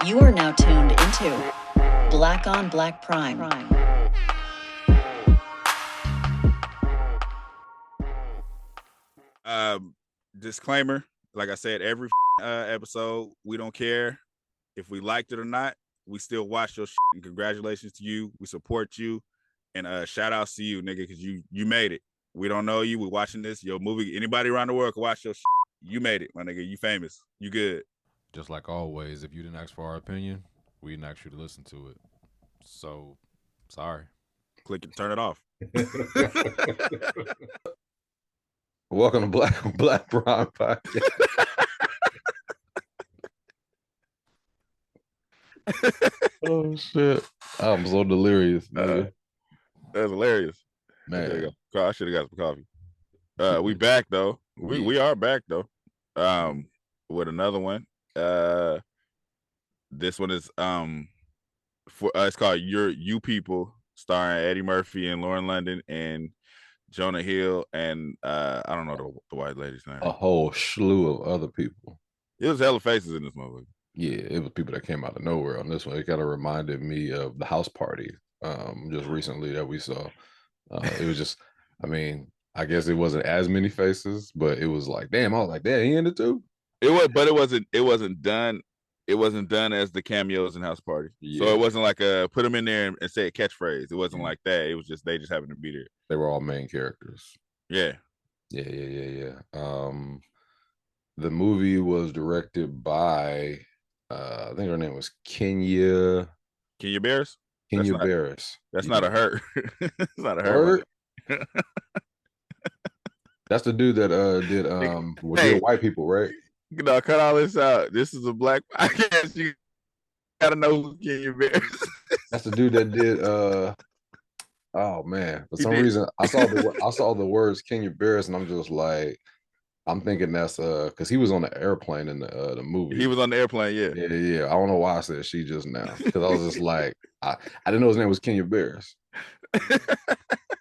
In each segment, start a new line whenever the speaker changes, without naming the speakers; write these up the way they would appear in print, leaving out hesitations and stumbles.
You are now tuned into Black on Black Prime.
Disclaimer, like I said, every episode, we don't care if we liked it or not. We still watch your shit, and congratulations to you. We support you, and shout outs to you, nigga, because you made it. We don't know you. We're watching this. Your movie, anybody around the world can watch your shit. You made it, my nigga. You famous. You good.
Just like always, if you didn't ask for our opinion, we didn't ask you to listen to it. So, sorry.
Click and turn it off.
Welcome to Black on Black Prime Podcast. Oh shit! I'm so delirious.
That's hilarious.
Man,
I should have got some coffee. We back though. We are back though. With another one. This one is for it's called You People, starring Eddie Murphy and Lauren London and Jonah Hill and I don't know the white lady's name.
A whole slew of other people.
It was hella faces in this movie.
Yeah, it was people that came out of nowhere on this one. It kind of reminded me of the house party just recently that we saw. It was just, I mean, I guess it wasn't as many faces, but it was like, damn, I was like, damn, he in it too.
It wasn't done. It wasn't done as the cameos in House Party. Yeah. So it wasn't like put them in there and say a catchphrase. It wasn't like that. It was just they just happened to be there.
They were all main characters.
Yeah.
Yeah. The movie was directed by I think her name was Kenya
Barris.
Barris.
That's not a her. It's not a her.
That's the dude that did with white people, right?
No, cut all this out. This is a black podcast. You gotta know who Kenya Barris.
That's the dude that did oh man. For some reason I saw the words Kenya Barris and I'm just like, I'm thinking that's because he was on the airplane in the movie.
He was on the airplane, yeah.
Yeah. I don't know why I said she just now. Because I was just like, I didn't know his name was Kenya Barris.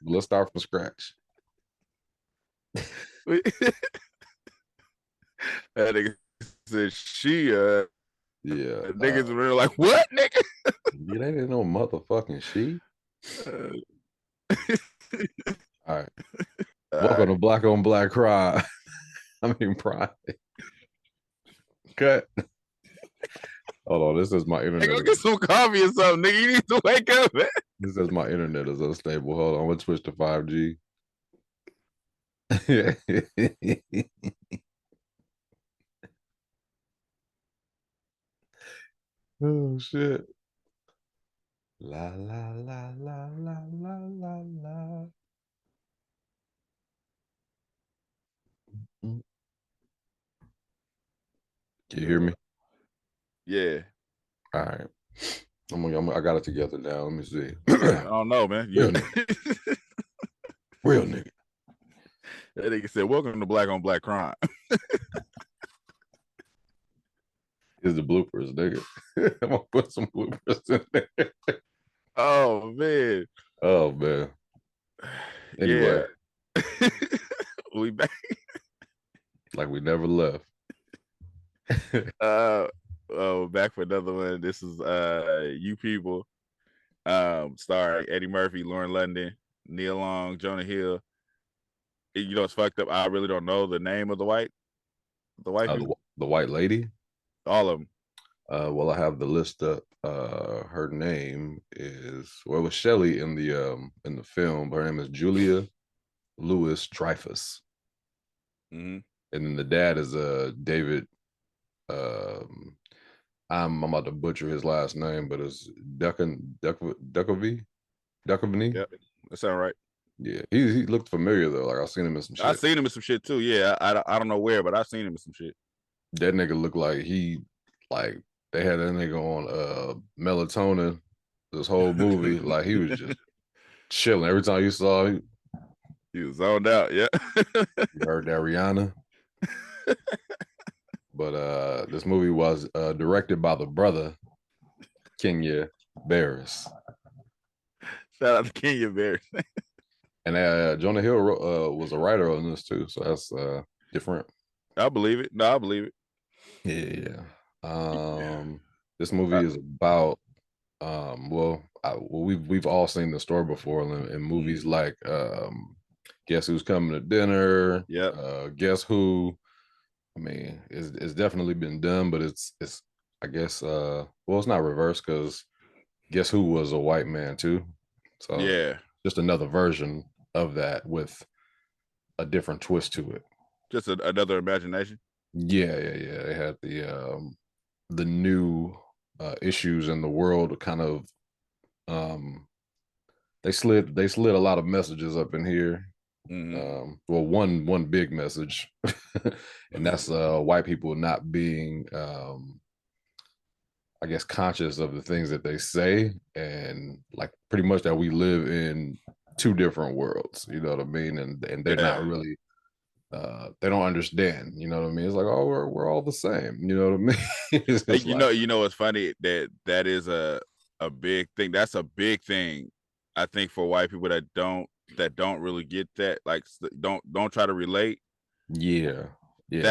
Let's start from scratch.
That nigga said she
yeah.
Niggas were like, what, nigga?
Yeah, they didn't know motherfucking she. All right. Welcome to Black on Black Crime. I mean, Prime. Cut. Hold on, this is my internet.
Go get some coffee or something, nigga. You need to wake up, man.
This is my internet is unstable. Hold on, I'm gonna switch to 5G. Yeah. Oh shit. La la la la la la la la. Can you hear me?
Yeah.
All right. I got it together now. Let me see.
I don't know, man.
Real nigga. Real nigga.
That nigga said, welcome to Black on Black Crime.
Here's the bloopers, nigga. I'm gonna put some bloopers in there.
Oh man.
Anyway.
Yeah. We back.
Like we never left.
Back for another one. This is You People, starring Eddie Murphy, Lauren London, Neil Long, Jonah Hill. You know, it's fucked up. I really don't know the name of the white people.
The white lady.
All of them.
Well, I have the list up. Her name is it was Shelley in the film. Her name is Julia Louis Dreyfus.
Mm-hmm.
And then the dad is David. I'm about to butcher his last name, but it's Duchovny.
Yep, that sounds right.
Yeah, he looked familiar though. Like I've seen him in some shit.
I've seen him in some shit too. Yeah, I don't know where, but I've seen him in some shit.
That nigga looked like they had that nigga on melatonin this whole movie. Like he was just chilling. Every time you saw him,
he was zoned out. Yeah.
You heard that, Rihanna. But this movie was directed by the brother Kenya Barris.
Shout out to Kenya Barris.
And Jonah Hill was a writer on this too, so that's different.
I believe it. No, I believe it.
Yeah. This movie is about we've all seen the story before in movies like Guess Who's Coming to Dinner,
Yep.
Guess Who. I mean, it's definitely been done, but it's I guess it's not reverse because Guess Who was a white man too. So
Yeah.
just another version of that with a different twist to it.
Just another imagination.
Yeah. They had the new issues in the world kind of they slid a lot of messages up in here. One big message, and that's white people not being I guess conscious of the things that they say, and like pretty much that we live in two different worlds, you know what I mean? And they're not really they don't understand, you know what I mean? It's like, oh, we're all the same, you know what I mean?
You know what's funny, that is a big thing. That's a big thing, I think, for white people that don't really get that, like don't try to relate.
Yeah.
They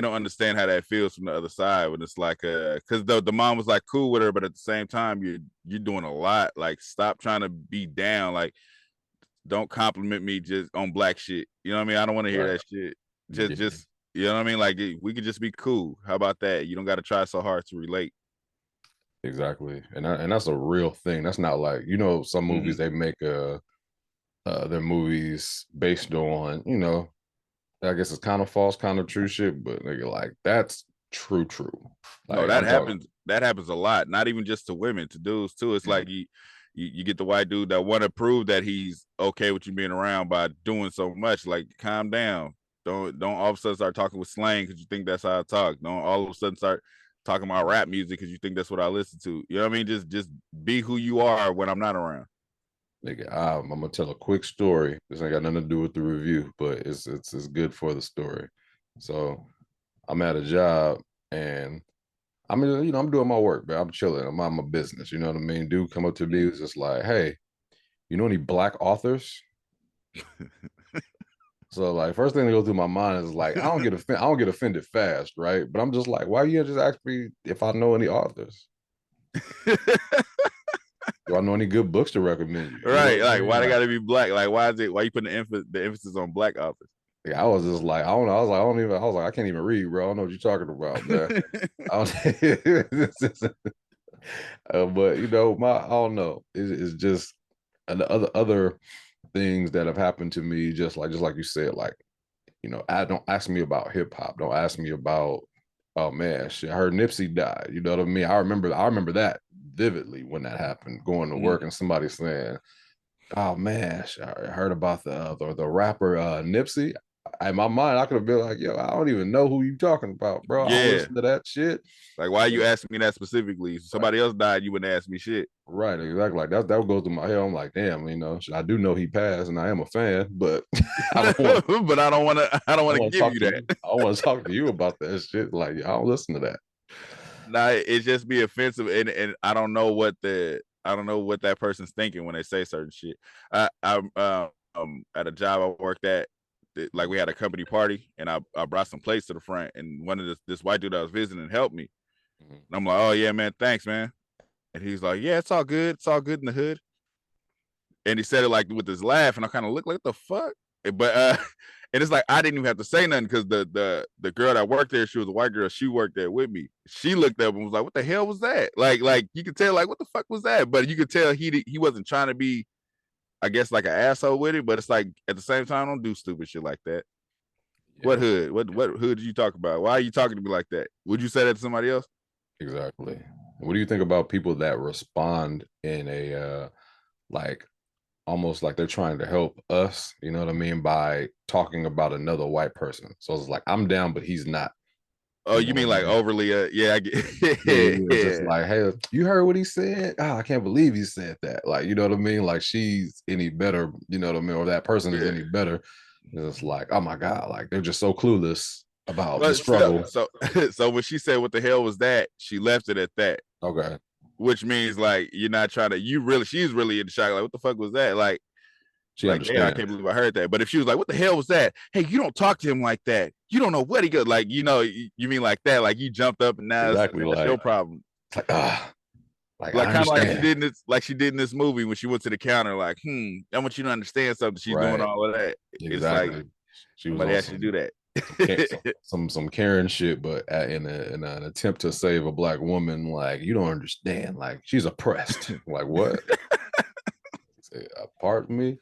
don't understand how that feels from the other side when it's like because the mom was like cool with her, but at the same time you're doing a lot. Like, stop trying to be down. Like, don't compliment me just on black shit. You know what I mean? I don't want to hear that shit. Just you know what I mean? Like, we could just be cool. How about that? You don't got to try so hard to relate.
Exactly. And that's a real thing. That's not like, you know, some movies they make their movies based on, you know, I guess it's kind of false, kind of true shit, but nigga, like, that's true. Like,
No, that happens. That happens a lot. Not even just to women, to dudes too. It's like you get the white dude that want to prove that he's okay with you being around by doing so much. Like, calm down. Don't all of a sudden start talking with slang because you think that's how I talk. Don't all of a sudden start talking about rap music because you think that's what I listen to. You know what I mean? Just be who you are when I'm not around.
Nigga, I'm gonna tell a quick story. This ain't got nothing to do with the review, but it's good for the story. So I'm at a job and I'm doing my work, man. I'm chilling. I'm on my business. You know what I mean? Dude come up to me, was just like, hey, you know any black authors? So like, first thing that goes through my mind is like, I don't get offended fast, right? But I'm just like, why you just ask me if I know any authors? Do I know any good books to recommend you?
Right. Like, why they gotta be black? Like, why you putting the emphasis on black authors?
Yeah, I was just like, I don't know. I was like, I can't even read, bro. I don't know what you're talking about, man. But you know, I don't know. It's just, and the other things that have happened to me, just like you said, like, you know, I don't ask me about hip hop. Don't ask me about, oh man, shit, I heard Nipsey died. You know what I mean? I remember that vividly when that happened. Going to work and somebody saying, oh man, I heard about the rapper Nipsey. In my mind, I could have been like, yo, I don't even know who you talking about, bro. I don't listen to that shit.
Like, why are you asking me that specifically? If somebody else died, you wouldn't ask me shit.
Right, exactly. Like that would go through my head. I'm like, damn, you know, I do know he passed, and I am a fan, but I don't want to give you that. I want to talk to you about that shit. Like, I don't listen to that.
Nah, it just be offensive, and I don't know what that person's thinking when they say certain shit. I'm at a job I worked at, like, we had a company party, and I brought some plates to the front, and one of this white dude I was visiting helped me. And I'm like, oh yeah, man, thanks, man. And he's like, yeah, it's all good in the hood. And he said it like with his laugh, and I kind of looked like, the fuck. But and it's like I didn't even have to say nothing because the girl that worked there, she was a white girl. She worked there with me. She looked up and was like, "What the hell was that?" Like you could tell, like, what the fuck was that? But you could tell he wasn't trying to be, I guess, like an asshole with it. But it's like, at the same time, don't do stupid shit like that. Yeah. What hood? What hood did you talk about? Why are you talking to me like that? Would you say that to somebody else?
Exactly. What do you think about people that respond in a like, almost like they're trying to help us, you know what I mean, by talking about another white person? So it's like, I'm down, but he's not.
Oh, you mean like overly? Yeah, I get.
It's just like, hey, you heard what he said? Oh, I can't believe he said that. Like, you know what I mean? Like, she's any better, you know what I mean? Or that person is any better. It's like, oh my God, like, they're just so clueless about the struggle.
So when she said, what the hell was that? She left it at that.
Okay.
Which means, like, you're not trying to, she's really in shock. Like, what the fuck was that? Like,
She
Like, yeah, I
understands.
can't believe I heard that. But if she was like, what the hell was that? Hey, you don't talk to him like that. You don't know what he got. Like, you mean like that? Like you jumped up and now
Exactly.
that's your
Like,
problem.
it's like
Like
I
kind of
understand.
like she did in this movie when she went to the counter, like, I want you to understand something. She's doing
Right.
all of that. It's like
Exactly. She was
somebody
on
actually do that.
some Karen shit, but in an attempt to save a black woman, like you don't understand. Like she's oppressed. Like what? Say, pardon me.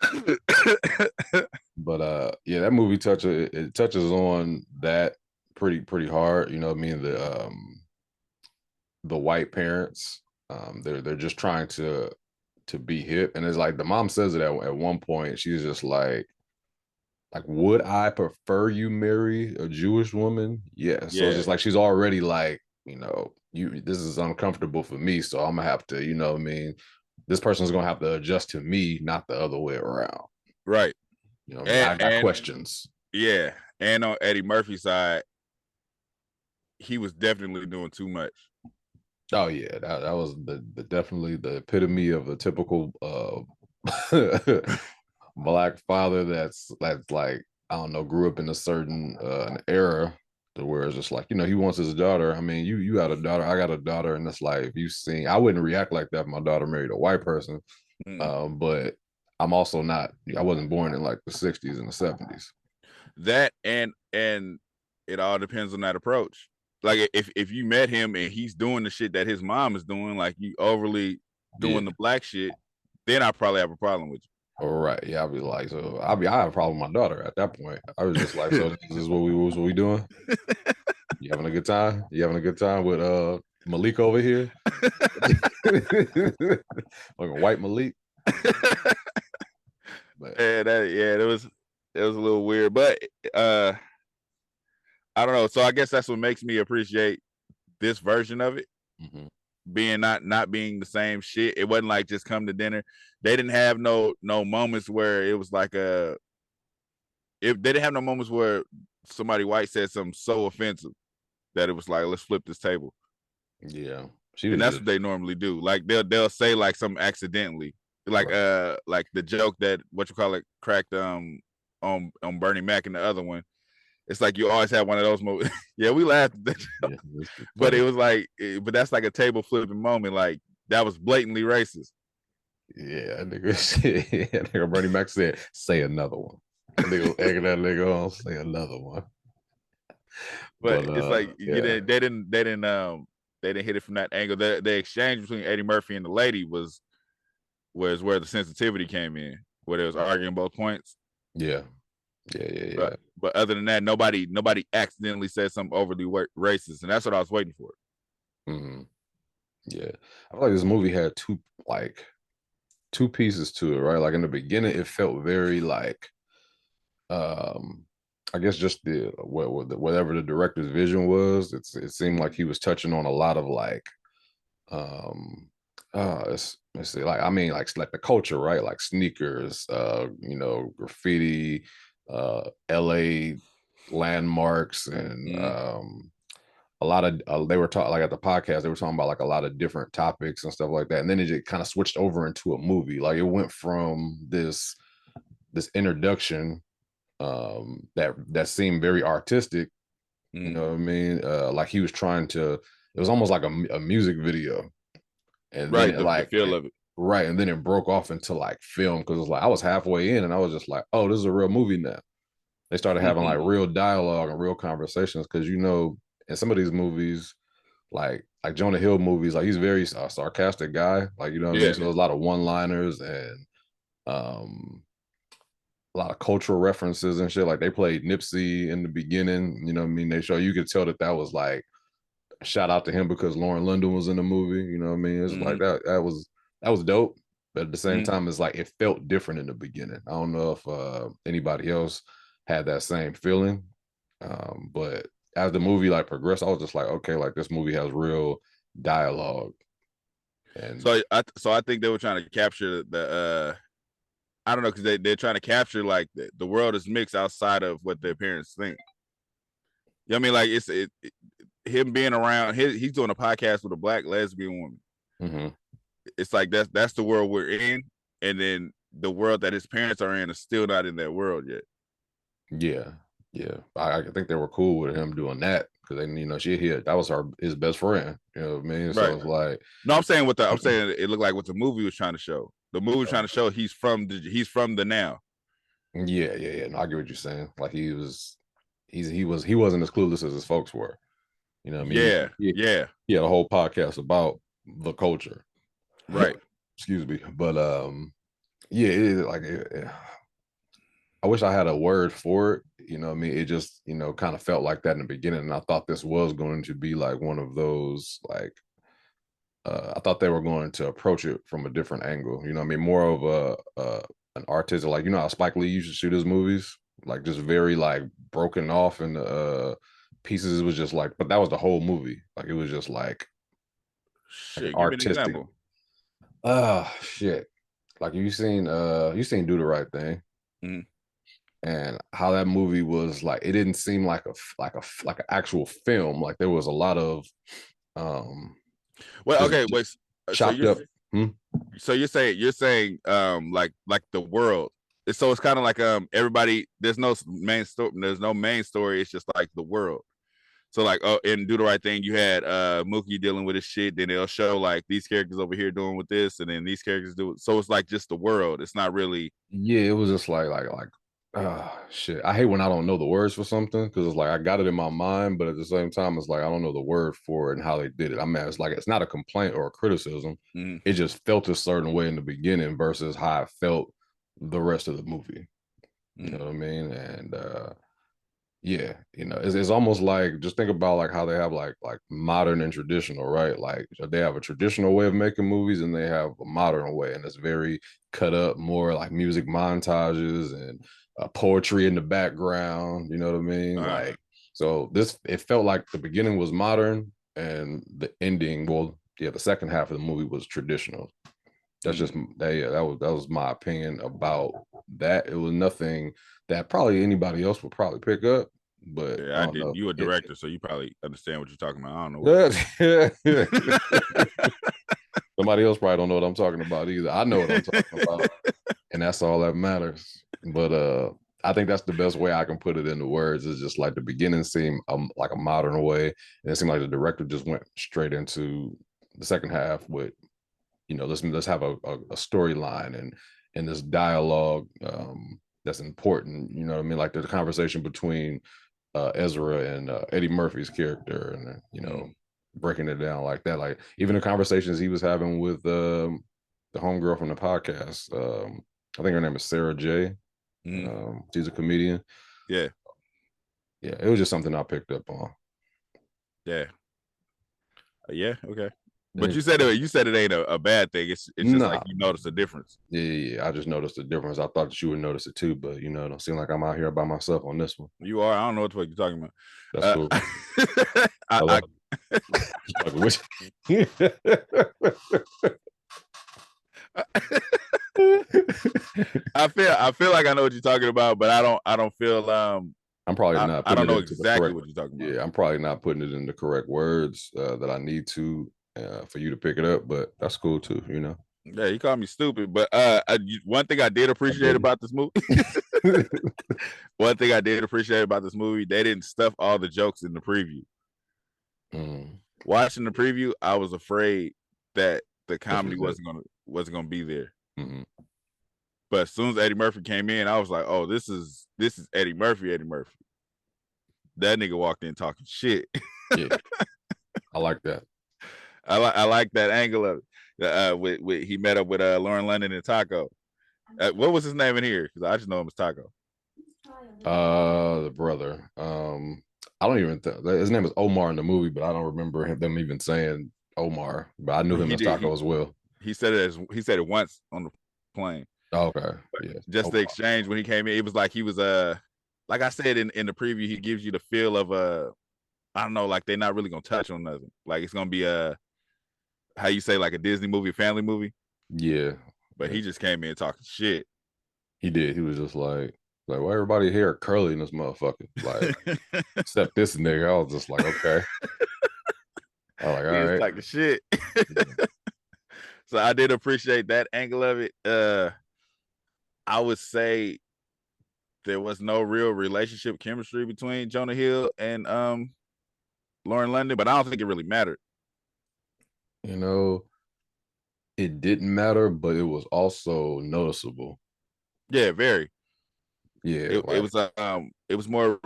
But yeah, that movie touches on that pretty hard. You know what I mean? The white parents, they're just trying to be hip, and it's like the mom says it at one point. She's just like would I prefer you marry a Jewish woman? Yes. So it's just like she's already like, this is uncomfortable for me, so I'm gonna have to, you know what I mean, this person's gonna have to adjust to me, not the other way around.
Right.
You know what I mean? I got questions.
Yeah. And on Eddie Murphy's side, he was definitely doing too much.
Oh yeah, that was definitely the epitome of a typical black father that's like, I don't know, grew up in a certain an era to where it's just like, he wants his daughter. I mean, you got a daughter, I got a daughter, and it's like, if you seen, I wouldn't react like that if my daughter married a white person. But I'm also not, I wasn't born in like the 60s and the 70s.
That and it all depends on that approach. Like if you met him and he's doing the shit that his mom is doing, like you overly doing the black shit, then I probably have a problem with you.
All right, yeah, I'll be like, so I have a problem with my daughter at that point. I was just like, so this is what we doing? You having a good time? You having a good time with Malik over here? Like a white Malik.
But it was a little weird, but I don't know. So I guess that's what makes me appreciate this version of it. Being not being the same shit. It wasn't like just come to dinner. They didn't have no moments where it was like they didn't have no moments where somebody white said something so offensive that it was like, let's flip this table.
Yeah.
And that's what they normally do. Like they'll say like something accidentally. Like like the joke that cracked on Bernie Mac and the other one. It's like you always have one of those moments. Yeah, we laughed at that. But it was like, but that's like a table flipping moment. Like that was blatantly racist.
Yeah, nigga Bernie Mac said, say another one. Nigga egging that nigga on, say another one.
But it's like they didn't hit it from that angle. The exchange between Eddie Murphy and the lady was where the sensitivity came in, where they was arguing both points.
Yeah.
But other than that, nobody accidentally said something overly racist, and that's what I was waiting for.
Yeah, I feel like this movie had two pieces to it, right? Like in the beginning, it felt very like, I guess just whatever the director's vision was. It seemed like he was touching on a lot of like, let's see, like, I mean, like the culture, right? Like sneakers, graffiti, LA landmarks, and a lot of they were talking, like at the podcast, they were talking about like a lot of different topics and stuff like that. And then it just kind of switched over into a movie. Like it went from this introduction that seemed very artistic. You know what I mean? Like he was trying to, it was almost like a music video. And then the feel of it. Right. And then it broke off into like film, because it was like I was halfway in and I was just like, oh, this is a real movie now. They started having like real dialogue and real conversations, because in some of these movies, like Jonah Hill movies, like he's very sarcastic guy. Like, you know what I mean? So there's a lot of one-liners and a lot of cultural references and shit. Like they played Nipsey in the beginning, you know what I mean? You could tell that was like a shout out to him because Lauren London was in the movie, you know what I mean? It's like that was dope. But at the same time, it's like it felt different in the beginning. I don't know if anybody else had that same feeling. But as the movie like progressed, I was just like, okay, like this movie has real dialogue. And
so I think they were trying to capture the I don't know, because they're trying to capture like the world is mixed outside of what their parents think. You know what I mean? Like it's him being around, he's doing a podcast with a black lesbian woman. It's like that's the world we're in, and then the world that his parents are in is still not in that world yet.
Yeah. I think they were cool with him doing that because then that was his best friend. You know what I mean? So
Right.
it's like
No, I'm saying it looked like what the movie was trying to show. The movie was trying to show he's from the now.
Yeah. No, I get what you're saying. Like he wasn't as clueless as his folks were. You know what I mean?
Yeah.
He had a whole podcast about the culture.
Right.
Excuse me. But I wish I had a word for it. You know what I mean? It just, kind of felt like that in the beginning. And I thought this was going to be like one of those, like, I thought they were going to approach it from a different angle. You know what I mean? More of an artistic, like, how Spike Lee used to shoot his movies, like just very like broken off in the pieces. It was just like, but that was the whole movie. Like it was just like
shit. Give
artistic.
me an example.
Shit. Like you seen Do the Right Thing.
Mm-hmm.
And how that movie was like, it didn't seem like an actual film. Like there was a lot of
well, okay, wait.
Chopped up.
So you're saying like the world. So it's kind of like everybody. There's no main story. It's just like the world. So like in Do the Right Thing, you had Mookie dealing with his shit. Then they'll show like these characters over here doing with this, and then these characters do it. So it's like just the world. It's not really.
Yeah, it was just like shit. I hate when I don't know the words for something because it's like I got it in my mind, but at the same time, it's like I don't know the word for it and how they did it. I mean, it's not a complaint or a criticism.
Mm-hmm.
It just felt a certain way in the beginning versus how I felt the rest of the movie.
Mm-hmm.
You know what I mean? And yeah, it's almost like, just think about like how they have like modern and traditional, right? Like they have a traditional way of making movies and they have a modern way, and it's very cut up, more like music montages and poetry in the background. You know what I mean? Like, so it felt like the beginning was modern and the ending, the second half of the movie was traditional. That's just that was my opinion about that. It was nothing that probably anybody else would probably pick up, but
yeah, I didn't. You a director, so you probably understand what you're talking about. I don't know.
Somebody else probably don't know what I'm talking about either. I know what I'm talking about, and that's all that matters. But I think that's the best way I can put it into words. Is just like the beginning seemed like a modern way, and it seemed like the director just went straight into the second half with, let's have a storyline and this dialogue that's important. You know what I mean? Like the conversation between Ezra and Eddie Murphy's character, and breaking it down like that. Like even the conversations he was having with the homegirl from the podcast. I think her name is Sarah J. She's a comedian.
Yeah.
It was just something I picked up on.
Yeah. Okay. But you said it ain't a bad thing. It's just like you noticed a difference.
Yeah. I just noticed the difference. I thought that you would notice it too, but it don't seem like I'm out here by myself on this one.
You are. I don't know what the fuck you're talking about.
That's cool.
I feel like I know what you're talking about, but I don't feel
I'm probably not.
I don't know exactly what you're talking about.
Yeah, I'm probably not putting it in the correct words that I need to for you to pick it up, but that's cool too.
Yeah, you called me stupid, but one thing I did appreciate about this movie. One thing I did appreciate about this movie, they didn't stuff all the jokes in the preview. Watching the preview, I was afraid that the comedy wasn't gonna be there.
Mm-hmm.
But as soon as Eddie Murphy came in, I was like, "Oh, this is Eddie Murphy." That nigga walked in talking shit.
Yeah, I like that.
I like that angle of it. With he met up with Lauren London and Taco. What was his name in here? Because I just know him as Taco.
The brother. I don't even think his name is Omar in the movie, but I don't remember them even saying Omar. But I knew him as Taco as well.
He said it once on the plane.
Oh, okay. Yeah.
Just Omar. The exchange when he came in, it was like he was like I said in the preview, he gives you the feel of I don't know, like they're not really gonna touch on nothing. Like it's gonna be how you say, like a Disney movie, a family movie.
Yeah.
But he just came in talking shit.
He did. He was just like why everybody hair curly in this motherfucker? Like except this nigga. I was just like, okay. I was like, all right.
Like the shit. So I did appreciate that angle of it. I would say there was no real relationship chemistry between Jonah Hill and Lauren London, but I don't think it really mattered.
You know, it didn't matter, but it was also noticeable.
Yeah, very.
Yeah,
It was more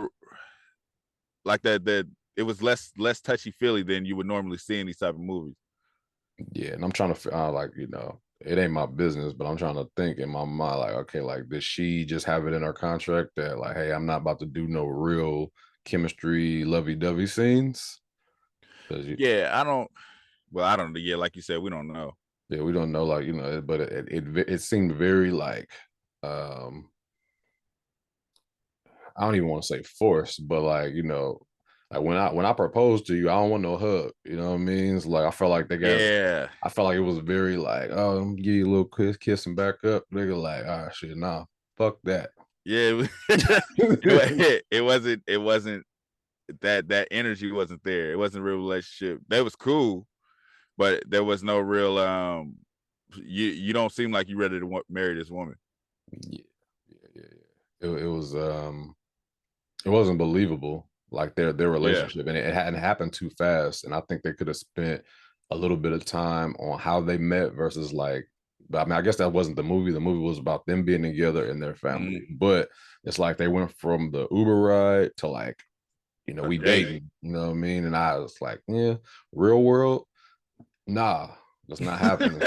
like that it was less touchy feely than you would normally see in these type of movies.
yeah, and I'm trying to like, it ain't my business, but I'm trying to think in my mind, like, okay, like, did she just have it in her contract that, like, hey, I'm not about to do no real chemistry, lovey-dovey scenes?
Yeah, I don't know. Yeah, like you said, we don't know.
Yeah, we don't know, like, but it seemed very like, I don't even want to say forced, but like, like when I proposed to you, I don't want no hug. You know what I mean? It's like I felt like
Yeah.
I felt like it was very like, oh, I'm give you a little kiss and back up. Nigga, like, ah, shit, nah, fuck that.
Yeah, it wasn't that energy wasn't there. It wasn't a real relationship. That was cool, but there was no real you don't seem like you ready to marry this woman.
Yeah. It wasn't believable, like their relationship, and it hadn't happened too fast. And I think they could have spent a little bit of time on how they met versus like. But I mean, I guess that wasn't the movie. The movie was about them being together and their family. But it's like they went from the Uber ride to like, we dating. You know what I mean? And I was like, yeah, real world, nah, that's not happening.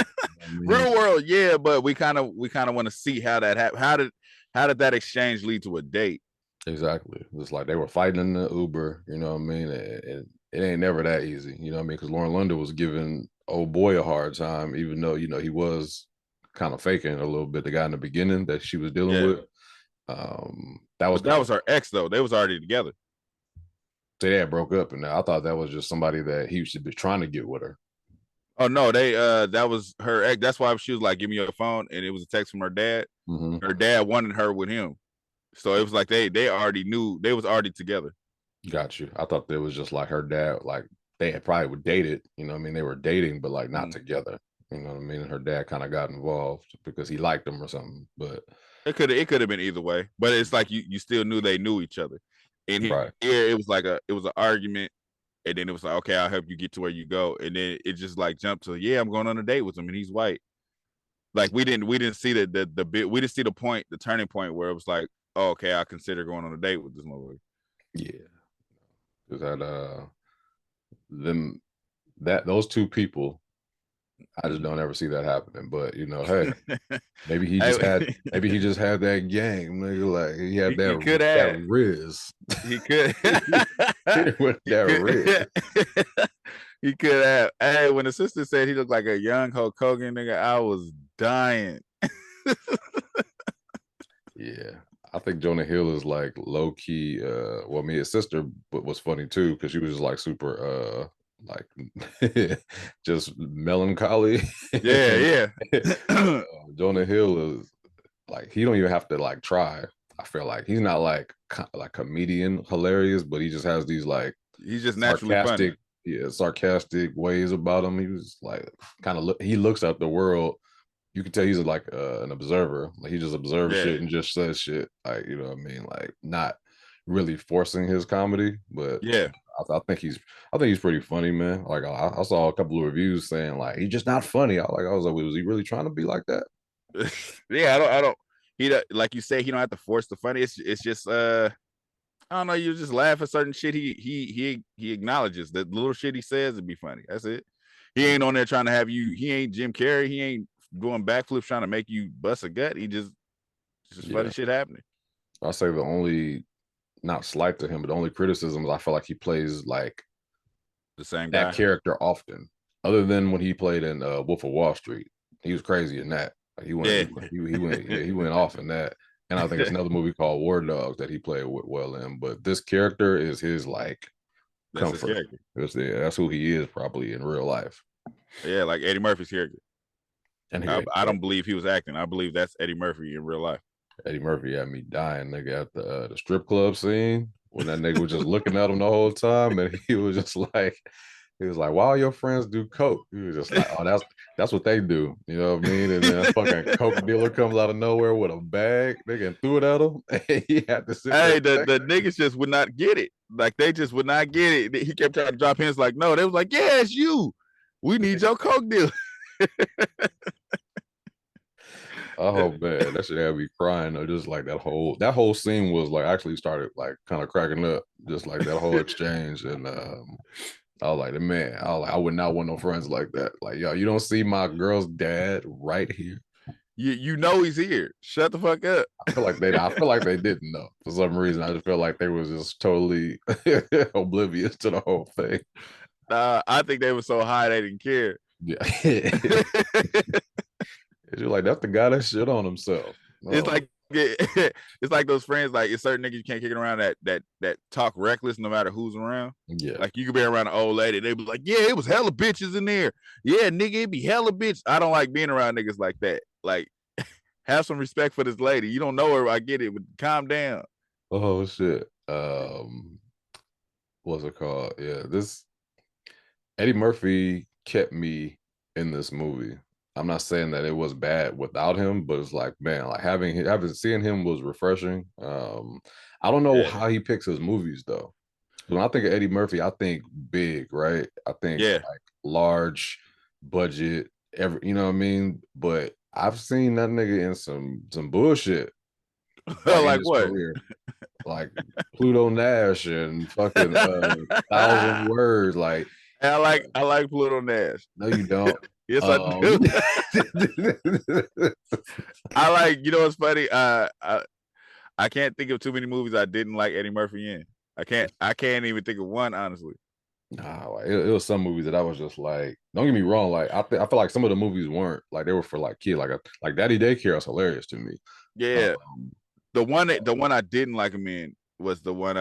Real world, yeah, but we kind of want to see how that happened. How did that exchange lead to a date?
Exactly. It's like they were fighting in the Uber, you know what I mean? And it ain't never that easy, you know what I mean? Because Lauren London was giving old boy a hard time, even though, he was kind of faking a little bit, the guy in the beginning that she was dealing with. That was
her ex, though. They was already together.
They had broke up, and I thought that was just somebody that he should be trying to get with her.
Oh no, they that was her ex. That's why she was like, "Give me your phone," and it was a text from her dad.
Mm-hmm.
Her dad wanted her with him. So it was like they already knew they was already together.
Got you. I thought it was just like her dad, like they had probably would dated, you know what I mean? They were dating, but like not together. You know what I mean? And her dad kind of got involved because he liked him or something. But
it could have been either way. But it's like you still knew they knew each other. And here it was like it was an argument, and then it was like, okay, I'll help you get to where you go. And then it just like jumped to, yeah, I'm going on a date with him and he's white. Like we didn't see the bit, we didn't see the turning point where it was like, oh, okay, I'll consider going on a date with this motherfucker.
Yeah. Because those two people, I just don't ever see that happening. But hey, maybe he just had that gang, nigga. Like he had that riz.
He could
with that riz.
He could have. Hey, when the sister said he looked like a young Hulk Hogan, nigga, I was dying.
Yeah. I think Jonah Hill is like low key. His sister was funny too because she was just like super like just melancholy.
Yeah.
Jonah Hill is like he don't even have to like try. I feel like he's not like comedian hilarious, but he just has these like
he's just naturally funny.
Yeah, sarcastic ways about him. He was like he looks at the world. You can tell he's like an observer. Like he just observes shit and just says shit. Like, you know what I mean? Like not really forcing his comedy, but
yeah,
I think he's pretty funny, man. Like I saw a couple of reviews saying like he's just not funny. I was like, was he really trying to be like that?
Yeah, I don't. He like you say, he don't have to force the funny. It's just I don't know. You just laugh at certain shit. He acknowledges that little shit he says would be funny. That's it. He ain't on there trying to have you. He ain't Jim Carrey. He ain't doing backflips trying to make you bust a gut. He just funny shit happening.
I'll say the only, not slight to him, but the only criticism is I feel like he plays like
the same guy.
That character often, other than when he played in Wolf of Wall Street. He was crazy in that. Like he went off in that. And I think it's another movie called War Dogs that he played well in. But this character is his like comfort. That's who he is probably in real life.
Yeah, like Eddie Murphy's character.
And
I don't believe he was acting. I believe that's Eddie Murphy in real life.
Eddie Murphy had me dying, nigga, at the strip club scene when that nigga was just looking at him the whole time, and he was just like, He was like, "Why all your friends do coke?" He was just like, "Oh, that's what they do." You know what I mean? And then a fucking coke dealer comes out of nowhere with a bag. They can threw it at him. And he had to sit there.
Hey, the niggas just would not get it. Like they just would not get it. He kept trying to drop hints like, no, they was like, yeah, it's you. We need your coke deal.
Oh man, that shit had me crying though. Just like that whole scene was like actually started like kind of cracking up. Just like that whole exchange. And I was like, man, I would not want no friends like that. Like, yo, you don't see my girl's dad right here.
You know he's here. Shut the fuck up.
I feel like they didn't know for some reason. I just felt like they was just totally oblivious to the whole thing.
I think they were so high they didn't care.
Yeah. You're like, that's the guy that shit on himself.
It's like it's like those friends, like it's certain niggas you can't kick it around that talk reckless no matter who's around.
Yeah.
Like you could be around an old lady, they be like, yeah, it was hella bitches in there. Yeah, nigga, it be hella bitch. I don't like being around niggas like that. Like, have some respect for this lady. You don't know her, I get it, but calm down.
Oh shit. What's it called? Yeah, this Eddie Murphy kept me in this movie. I'm not saying that it was bad without him, but it's like, man, like having seeing him was refreshing. I don't know how he picks his movies though. When I think of Eddie Murphy, I think big, right? I think like large budget, you know what I mean? But I've seen that nigga in some bullshit.
Like what?
Career. Like Pluto Nash and fucking 1,000 Words. Like
I like Pluto Nash.
No, you don't.
Yes, I do. I like, you know what's funny? I can't think of too many movies I didn't like Eddie Murphy in. I can't even think of one, honestly.
Nah, like, it was some movies that I was just like, don't get me wrong, like I feel like some of the movies weren't like they were for like kids, like Daddy Daycare was hilarious to me.
Yeah. The one I didn't like him in was the one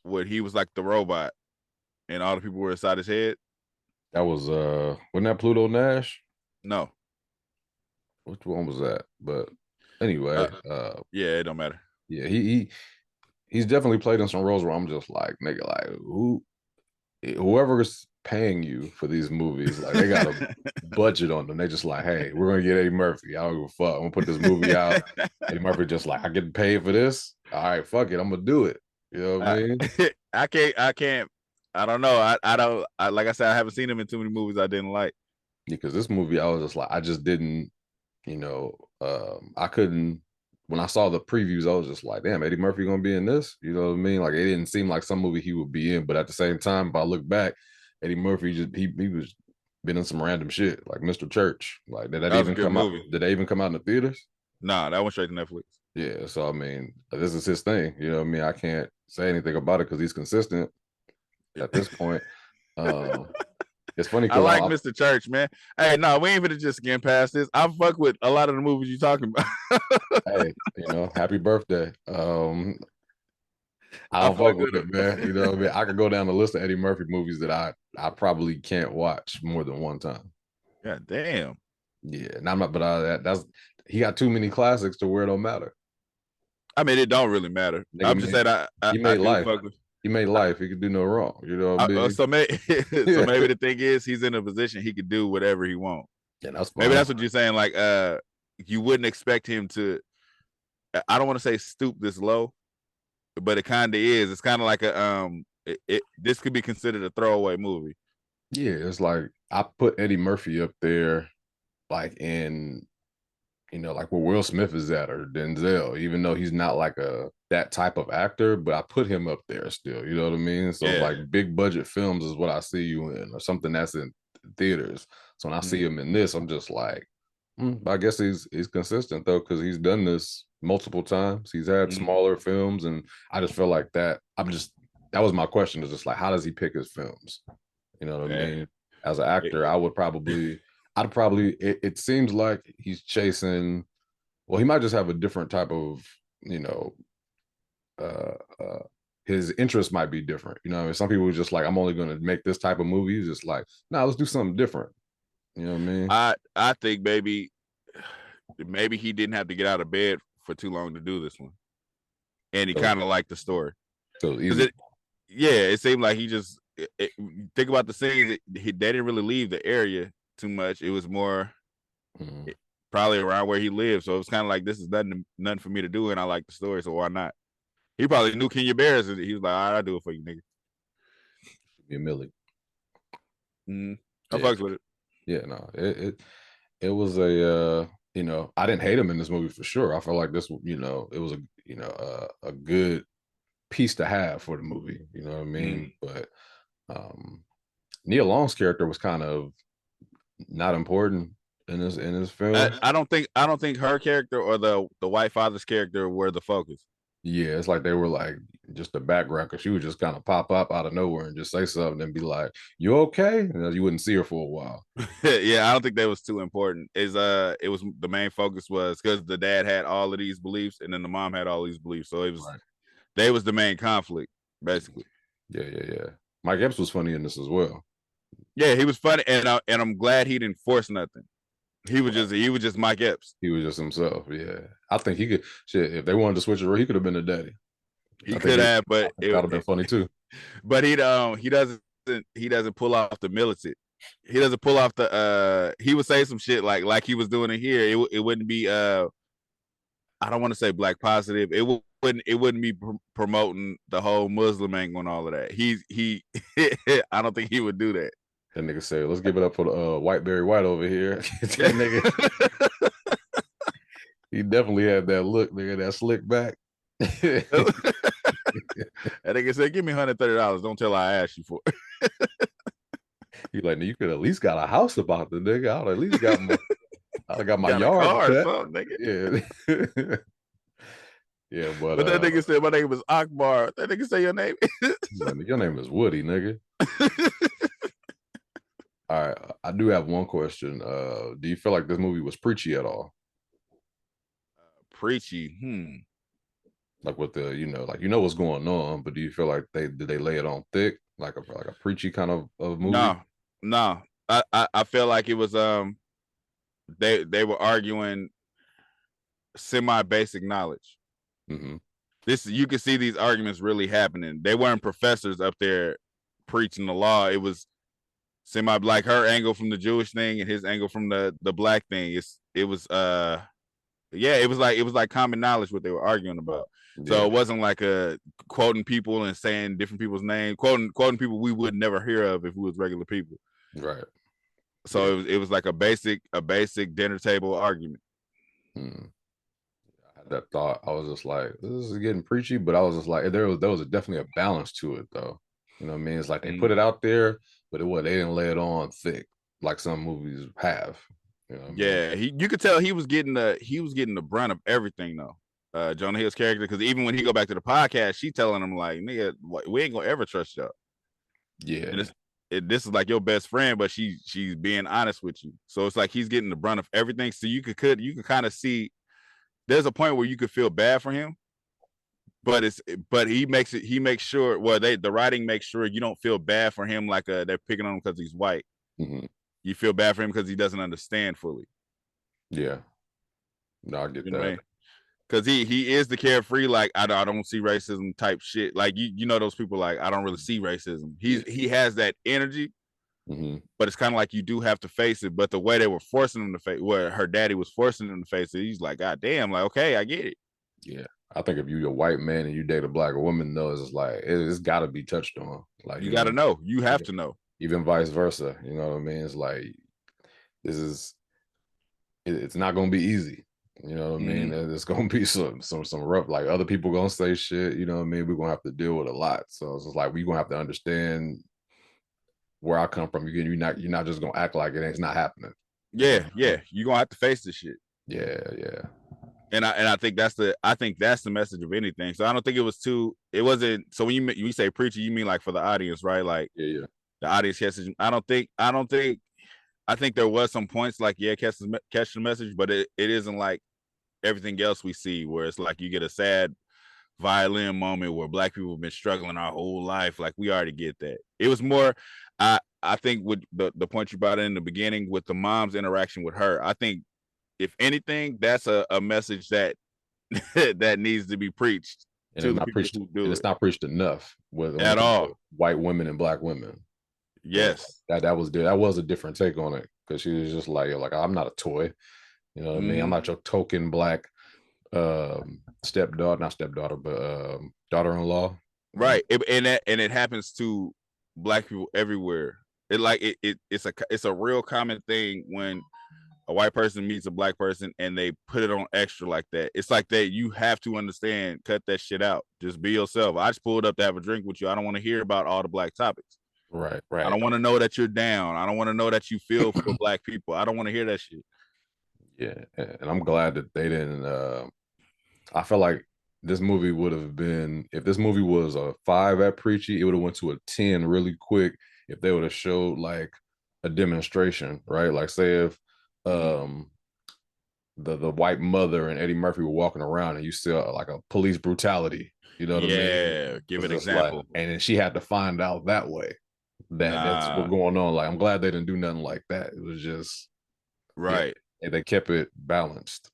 where he was like the robot and all the people were inside his head.
That was wasn't that Pluto Nash?
No.
Which one was that? But anyway,
yeah, it don't matter.
Yeah, he's definitely played in some roles where I'm just like, nigga, like whoever's paying you for these movies, like they got a budget on them. They just like, hey, we're gonna get Eddie Murphy. I don't give a fuck. I'm gonna put this movie out. Eddie Murphy just like, I get paid for this. All right, fuck it. I'm gonna do it. You know what I mean?
I can't. I don't know. I don't. Like I said, I haven't seen him in too many movies I didn't like.
Because this movie, I was just like, I just didn't. You know, I couldn't. When I saw the previews, I was just like, damn, Eddie Murphy gonna be in this? You know what I mean? Like it didn't seem like some movie he would be in, but at the same time, if I look back, Eddie Murphy he was been in some random shit, like Mr. Church. Like did that even come out? Did they even come out in the theaters?
Nah, that went straight to Netflix.
Yeah, so I mean, this is his thing. You know what I mean? I can't say anything about it because he's consistent at this point. It's funny.
I like Mr. Church, man. Hey, no, we ain't gonna just skim past this. I fuck with a lot of the movies you talking about.
Hey, you know, happy birthday. I don't fuck with it, man. You know what I mean? I could go down the list of Eddie Murphy movies that I probably can't watch more than one time.
God damn.
Yeah, and I'm not, but that's he got too many classics to where it don't matter.
I mean, it don't really matter. I'm just saying
he made life. He made life. He could do no wrong. You know what I mean?
So maybe the thing is he's in a position he could do whatever he wants.
Yeah, that's fine.
Maybe that's what you're saying. Like, you wouldn't expect him to. I don't want to say stoop this low, but it kind of is. It's kind of like this could be considered a throwaway movie.
Yeah, it's like I put Eddie Murphy up there, like in, you know, like where Will Smith is at or Denzel, even though he's not like that type of actor, but I put him up there still. You know what I mean? So it's like big budget films is what I see you in, or something that's in theaters. So when I see him in this, I'm just like, I guess he's consistent though, because he's done this multiple times. He's had smaller films, and I just feel like that. That was my question. Is just like, how does he pick his films? You know what I mean? As an actor, I'd probably. It seems like he's chasing. Well, he might just have a different type of, you know, his interest might be different. You know, I mean, some people are just like, I'm only going to make this type of movie. He's just like, nah, let's do something different. You know what I mean?
I think maybe he didn't have to get out of bed for too long to do this one, and he kind of liked the story.
So easy.
It seemed like he just think about the scenes. They didn't really leave the area too much. It was more probably around where he lived. So it was kind of like, this is nothing for me to do, and I like the story, so why not? He probably knew Kenya Barris, and he was like, all right, I'll do it for you, nigga.
Be a millie.
I fucks with it.
Yeah, no, it was a I didn't hate him in this movie for sure. I felt like this, it was a good piece to have for the movie. You know what I mean? But Nia Long's character was kind of not important in this film.
I don't think her character or the white father's character were the focus.
Yeah, it's like they were like just the background, because she would just kind of pop up out of nowhere and just say something and be like, "You okay?" And you wouldn't see her for a while.
Yeah, I don't think that was too important. It was the main focus was because the dad had all of these beliefs and then the mom had all these beliefs, so it was they was the main conflict basically.
Yeah. Mike Epps was funny in this as well.
Yeah, he was funny, and I'm glad he didn't force nothing. He was just Mike Epps.
He was just himself. Yeah, I think he could. Shit, if they wanted to switch it, he could have been a daddy.
He could have, but
it would have been funny too.
But he doesn't pull off the militant. He doesn't pull off the. He would say some shit like he was doing it here. It wouldn't be. I don't want to say black positive. It wouldn't be promoting the whole Muslim angle and all of that. He I don't think he would do that.
That nigga said, "Let's give it up for the white Barry White over here." That nigga, he definitely had that look, nigga, that slick back.
That nigga said, "Give me $130. Don't tell I asked you for it."
He like, you could at least got a house about the nigga. I'd at least got my yard.
Car or something, nigga.
Yeah. Yeah, but
that nigga said my name is Akbar. That nigga say your name.
Your name is Woody, nigga. All right, I do have one question. Do you feel like this movie was preachy at all?
Preachy?
Like with the, what's going on, but do you feel like did they lay it on thick, like a preachy kind of movie?
No. I feel like it was they were arguing semi-basic knowledge. This, you can see these arguments really happening. They weren't professors up there preaching the law. It was semi-black, her angle from the Jewish thing and his angle from the black thing. It was like common knowledge what they were arguing about. Yeah. So it wasn't like quoting people and saying different people's names, quoting people we would never hear of if we was regular people.
Right.
So it was like a basic dinner table argument.
I had that thought. I was just like, this is getting preachy, but I was just like, there was definitely a balance to it though. You know what I mean? It's like they put it out there, but they didn't lay it on thick like some movies have. You know what I
mean? You could tell he was getting the brunt of everything though. Jonah Hill's character, because even when he go back to the podcast, she telling him like, "Nigga, we ain't gonna ever trust y'all."
Yeah,
and this is like your best friend, but she's being honest with you. So it's like he's getting the brunt of everything. So you could kind of see there's a point where you could feel bad for him, but he makes sure. Well, the writing makes sure you don't feel bad for him like they're picking on him because he's white. You feel bad for him because he doesn't understand fully.
Yeah, no, I get that.
Because he is the carefree, like I don't see racism type shit. Like you know those people like I don't really see racism. He has that energy, but it's kind of like you do have to face it. But the way they were forcing him to face, where her daddy was forcing him to face it, he's like, God damn, like okay, I get it.
Yeah, I think if you're a white man and you date a black woman, though, it's like it's got to be touched on. Like
you got to know, you have to know.
Even vice versa, you know what I mean? It's like it's not gonna be easy. You know what I mean? There's gonna be some rough, like other people gonna say shit, you know what I mean? We're gonna have to deal with a lot. So it's just like we're gonna have to understand where I come from. You're not just gonna act like it's not happening.
Yeah. You're gonna have to face this shit.
Yeah.
And I think that's the message of anything. So I don't think it wasn't. So when you say preacher, you mean like for the audience, right? Like
yeah.
The audience catches. I think there was some points like catch the message, but it isn't like everything else we see where it's like you get a sad violin moment where black people have been struggling our whole life. Like we already get that. It was more. I think with the point you brought in the beginning with the mom's interaction with her, I think if anything, that's a message that that needs to be preached.
And it's not preached enough. with
At all.
white women and black women.
Yes.
That was a different take on it, because she was just like I'm not a toy. You know what I mean? I'm not your token black stepdaughter, not stepdaughter, but daughter-in-law.
Right. And it happens to black people everywhere. It's a real common thing when a white person meets a black person and they put it on extra like that. It's like that. You have to understand, cut that shit out. Just be yourself. I just pulled up to have a drink with you. I don't want to hear about all the black topics.
Right.
I don't want to know that you're down. I don't want to know that you feel for black people. I don't want to hear that shit.
Yeah. And I'm glad that they didn't I feel like this movie would have been, if this movie was a 5 at Preachy, it would have went to a 10 really quick if they would have showed like a demonstration, right? Like say if the white mother and Eddie Murphy were walking around and you see like a police brutality, you know what I mean?
Yeah, give an example.
Like, and then she had to find out that way that's what's going on. Like I'm glad they didn't do nothing like that. It was just
right.
Yeah, and they kept it balanced.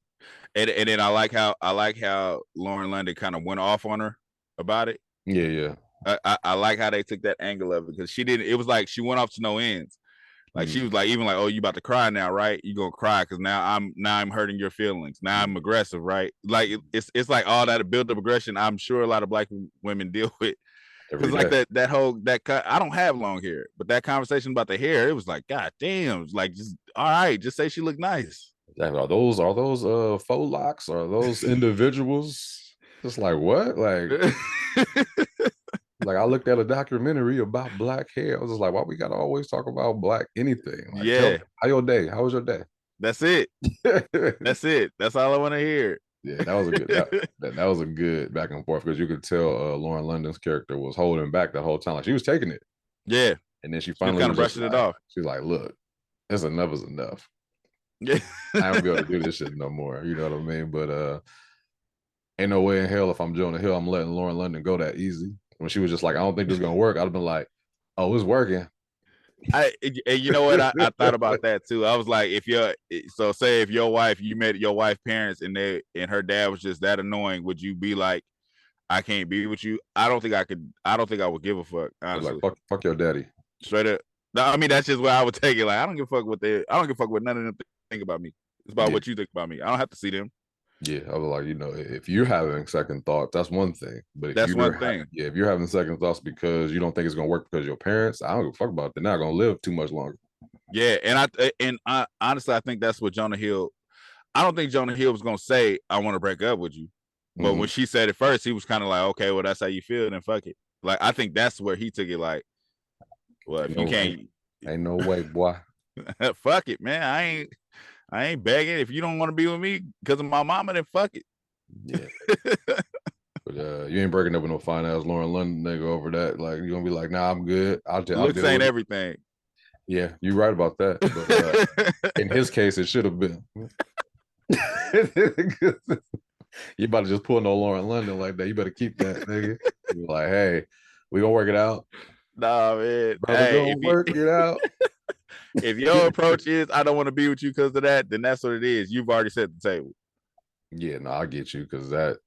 And then I like how Lauren London kind of went off on her about it.
Yeah.
I like how they took that angle of it, because she didn't. It was like she went off to no ends. Like she was like, even like, oh, you about to cry now, right? You gonna cry because now I'm hurting your feelings. Now I'm aggressive, right? Like it's like all that built up aggression. I'm sure a lot of black women deal with. Because like that I don't have long hair, but that conversation about the hair, it was like, God damn, like just all right, just say she looked nice.
Are those faux locks? Are those individuals? Just like what? Like like I looked at a documentary about black hair. I was just like, why we gotta always talk about black anything? Like,
yeah.
How your day? How was your day?
That's it. That's it. That's all I want to hear.
Yeah, that was a good that was a good back and forth, because you could tell Lauren London's character was holding back that whole time. Like she was taking it.
Yeah.
And then she finally
kind of brushing it off.
She's like, look, that's enough is enough.
Yeah.
I don't be able to do this shit no more. You know what I mean? But ain't no way in hell if I'm Jonah Hill, I'm letting Lauren London go that easy. When she was just like, I don't think this is gonna work, I'd have been like, oh, it's working.
And you know what? I thought about that too. I was like, say if your wife, you met your wife's parents and her dad was just that annoying, would you be like, I can't be with you? I don't think I could. I don't think I would give a fuck. Honestly,
like, fuck your daddy.
Straight up. No, I mean that's just where I would take it. Like I don't give a fuck I don't give a fuck what none of them think about me. It's about what you think about me. I don't have to see them.
Yeah, I was like, if you're having second thoughts, that's one thing. But
that's one thing.
If you're having second thoughts because you don't think it's gonna work because of your parents, I don't give a fuck about it. They're not gonna live too much longer.
Yeah, and I honestly I think that's what Jonah Hill. I don't think Jonah Hill was gonna say I want to break up with you, but when she said it first, he was kind of like, okay, well that's how you feel, then fuck it. Like I think that's where he took it. Like, well, if you can't,
ain't no way, boy.
Fuck it, man. I ain't begging. If you don't want to be with me because of my mama, then fuck it.
Yeah. But you ain't breaking up with no fine ass Lauren London nigga over that. Like you're gonna be like, nah, I'm good.
Looks ain't everything.
Yeah, you're right about that. But in his case, it should have been. You about to just pull no Lauren London like that. You better keep that, nigga. You're like, hey, we gonna work it out.
Nah, man.
Brother, hey, gonna work it out.
If your approach is I don't want to be with you because of that, then that's what it is. You've already set the table.
Yeah, no, I get you, because that's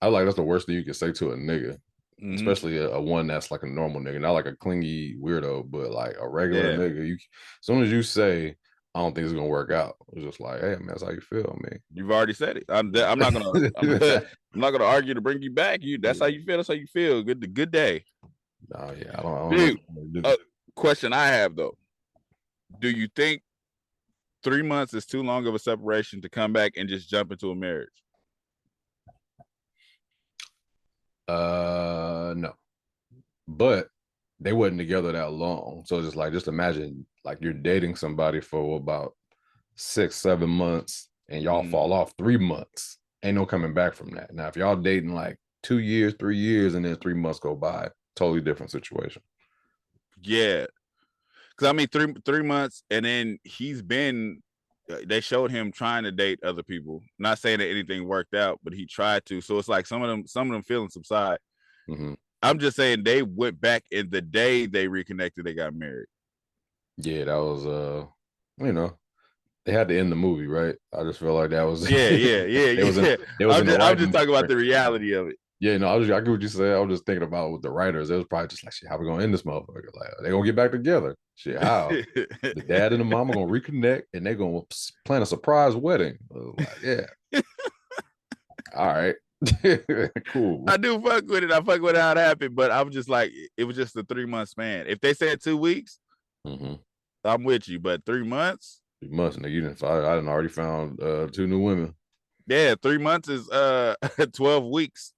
the worst thing you can say to a nigga, especially a one that's like a normal nigga, not like a clingy weirdo, but like a regular nigga. As soon as you say I don't think it's gonna work out, it's just like, hey man, that's how you feel, man.
You've already said it. I'm not gonna argue to bring you back. That's how you feel. That's how you feel. Good day.
Oh yeah, I don't
Dude, question I have though. Do you think 3 months is too long of a separation to come back and just jump into a marriage?
No. But they wasn't together that long. So it's just imagine like you're dating somebody for about 6-7 months and y'all fall off 3 months. Ain't no coming back from that. Now, if y'all dating like 2 years, 3 years, and then 3 months go by, totally different situation.
Yeah. Because I mean, three months, and then they showed him trying to date other people. Not saying that anything worked out, but he tried to. So it's like some of them feelings subside.
Mm-hmm.
I'm just saying they went back, and the day they reconnected, they got married.
Yeah, that was they had to end the movie, right? I just feel like that was
yeah. I'm just talking about the reality of it.
Yeah, no, I get what you said. I was just thinking about with the writers. It was probably just like, shit, how we gonna end this motherfucker? Like, they gonna get back together? Shit, how? The dad and the mom are gonna reconnect, and they're gonna plan a surprise wedding. I was like, yeah, all right, cool.
I do fuck with it. I fuck with how it happened, but I was just like, it was just a 3-month span. If they said 2 weeks, I'm with you. But 3 months,
3 months, nigga. You didn't. I didn't already found 2 new women.
yeah, 3 months is 12 weeks.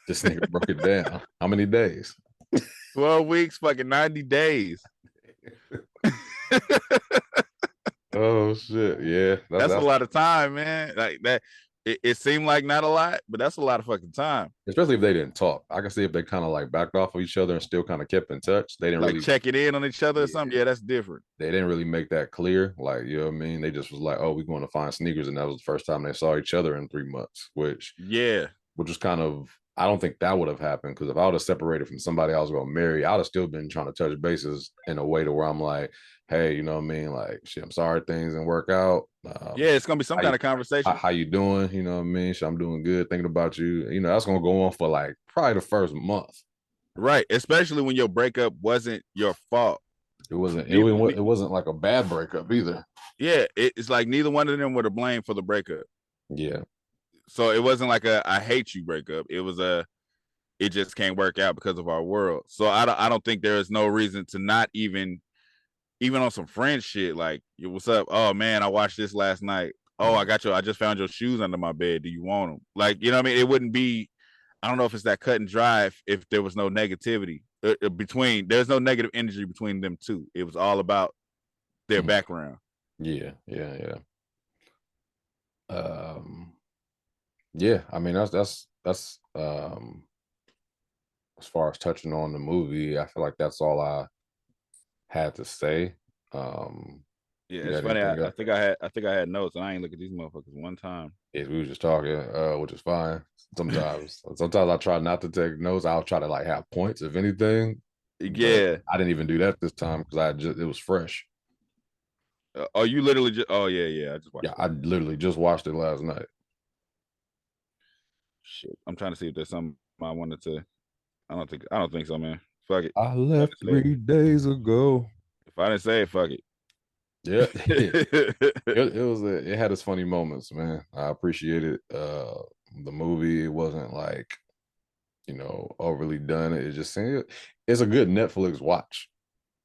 This nigga broke it down. How many days?
12 weeks, fucking 90 days.
Oh shit, yeah,
that's a lot of time, man. Like that, it seemed like not a lot, but that's a lot of fucking time.
Especially if they didn't talk. I can see if they kind of like backed off of each other and still kind of kept in touch. They didn't
like
really
check it in on each other or something. Yeah, that's different.
They didn't really make that clear. Like, you know what I mean? They just was like, oh, we're going to find sneakers. And that was the first time they saw each other in 3 months, which was kind of, I don't think that would have happened, because if I would have separated from somebody I was going to marry, I would have still been trying to touch bases in a way to where I'm like, hey, you know what I mean? Like, shit, I'm sorry things didn't work out.
Yeah, it's going to be some kind of conversation.
How you doing? You know what I mean? Shit, I'm doing good. Thinking about you. You know, that's going to go on for like probably the first month.
Right. Especially when your breakup wasn't your fault.
It wasn't like a bad breakup either.
Yeah, it's like neither one of them were to blame for the breakup.
Yeah.
So it wasn't like a I hate you breakup. It was it just can't work out because of our world. So I don't think there is no reason to not even on some friend shit, like, what's up? Oh man, I watched this last night. Oh, I just found your shoes under my bed. Do you want them? Like, you know what I mean? It wouldn't be, I don't know if it's that cut and dry if there was no negativity there's no negative energy between them two. It was all about their background.
Yeah. Yeah, I mean, that's as far as touching on the movie, I feel like that's all I had to say.
Yeah, it's funny. I think I had notes, and I ain't look at these motherfuckers one time.
Yeah, we were just talking, which is fine. Sometimes I try not to take notes. I'll try to like have points, if anything.
Yeah,
I didn't even do that this time because it was fresh.
Oh, you literally just? Oh yeah. I just watched.
Yeah, I literally just watched it last night.
Shit, I'm trying to see if there's something I wanted to. I don't think so, man. Fuck it.
I left 3 days ago.
If I didn't say it, fuck it.
Yeah, it had its funny moments, man. I appreciate it. The movie, it wasn't like, you know, overly done. It just seemed, it's a good Netflix watch.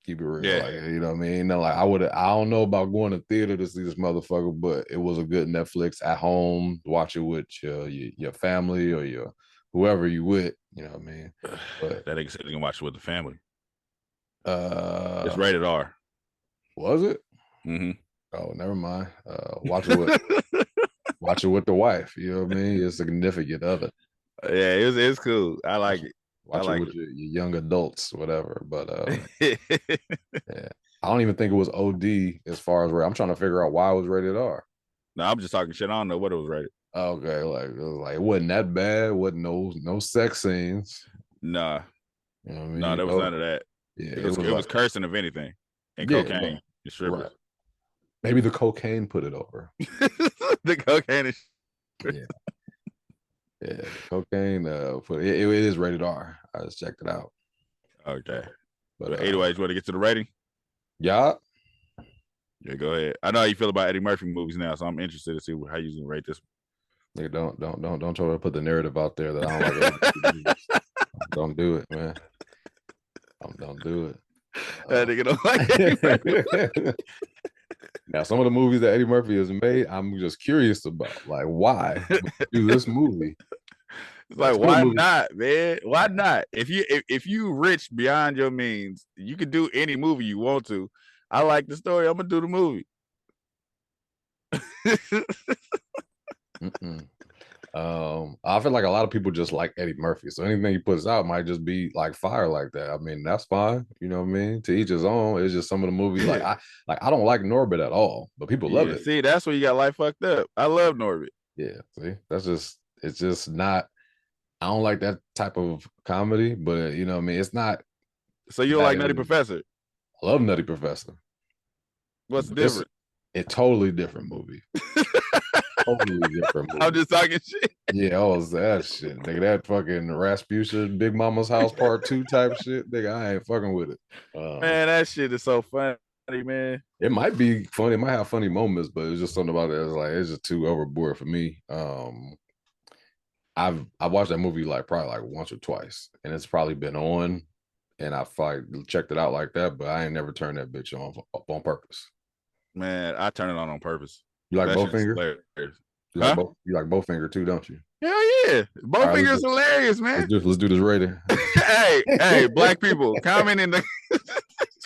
Keep it real, like, you know what I mean? Like, I don't know about going to theater to see this motherfucker, but it was a good Netflix at home. Watch it with your family or your whoever you with. You know what I mean? But
that nigga said you can watch it with the family.
It's
rated R.
Was it?
Mm-hmm.
Oh, never mind. Watch it with the wife. You know what I mean? Your significant other.
Yeah, it's cool. I like it.
Watch it with your young adults, whatever. But yeah, I don't even think it was OD as far as where I'm trying to figure out why it was rated R.
No, I'm just talking shit. I don't know what it was rated.
Okay, it wasn't that bad. Wasn't no sex scenes.
Nah.
You know what I mean?
No, there was none of that.
Yeah,
it was cursing, if anything, and cocaine and strippers. Right.
Maybe the cocaine put it over.
The cocaine is.
Yeah, cocaine. It is rated R. I just checked it out.
Okay, but anyways, you want to get to the rating?
Yeah.
Yeah, go ahead. I know how you feel about Eddie Murphy movies now, so I'm interested to see how you gonna rate this.
Yeah, don't try to put the narrative out there that I don't like. Don't do it, man. Don't do it.
That nigga don't like Eddie Murphy.
Now, some of the movies that Eddie Murphy has made, I'm just curious about. Like, why do this movie?
It's like, why not, man? Why not? If you rich beyond your means, you can do any movie you want to. I like the story. I'm gonna do the movie.
I feel like a lot of people just like Eddie Murphy, so anything he puts out might just be like fire like that. I mean, that's fine. You know what I mean? To each his own. It's just some of the movies I don't like Norbit at all, but people love it.
See, that's where you got life fucked up. I love Norbit.
Yeah, see, it's just not. I don't like that type of comedy, but you know what I mean? It's not.
So you don't like Nutty Professor?
I love Nutty Professor.
What's the difference?
It's a totally different movie. Totally different movie.
I'm just talking shit.
Yeah, all that shit. Nigga, that fucking Rasputia, Big Mama's House Part 2 type shit. Nigga, I ain't fucking with it.
Man, that shit is so funny, man.
It might be funny. It might have funny moments, but it's just something about it. It's like, it's just too overboard for me. I watched that movie like probably like once or twice, and it's probably been on, and I've like checked it out like that, but I ain't never turned that bitch on purpose.
Man, I turn it on purpose.
You like
That
both
shit's
fingers?
hilarious.
You like both finger too, don't you?
Hell yeah. Both
right,
fingers hilarious, man.
Let's do this rating.
hey, black people, comment in the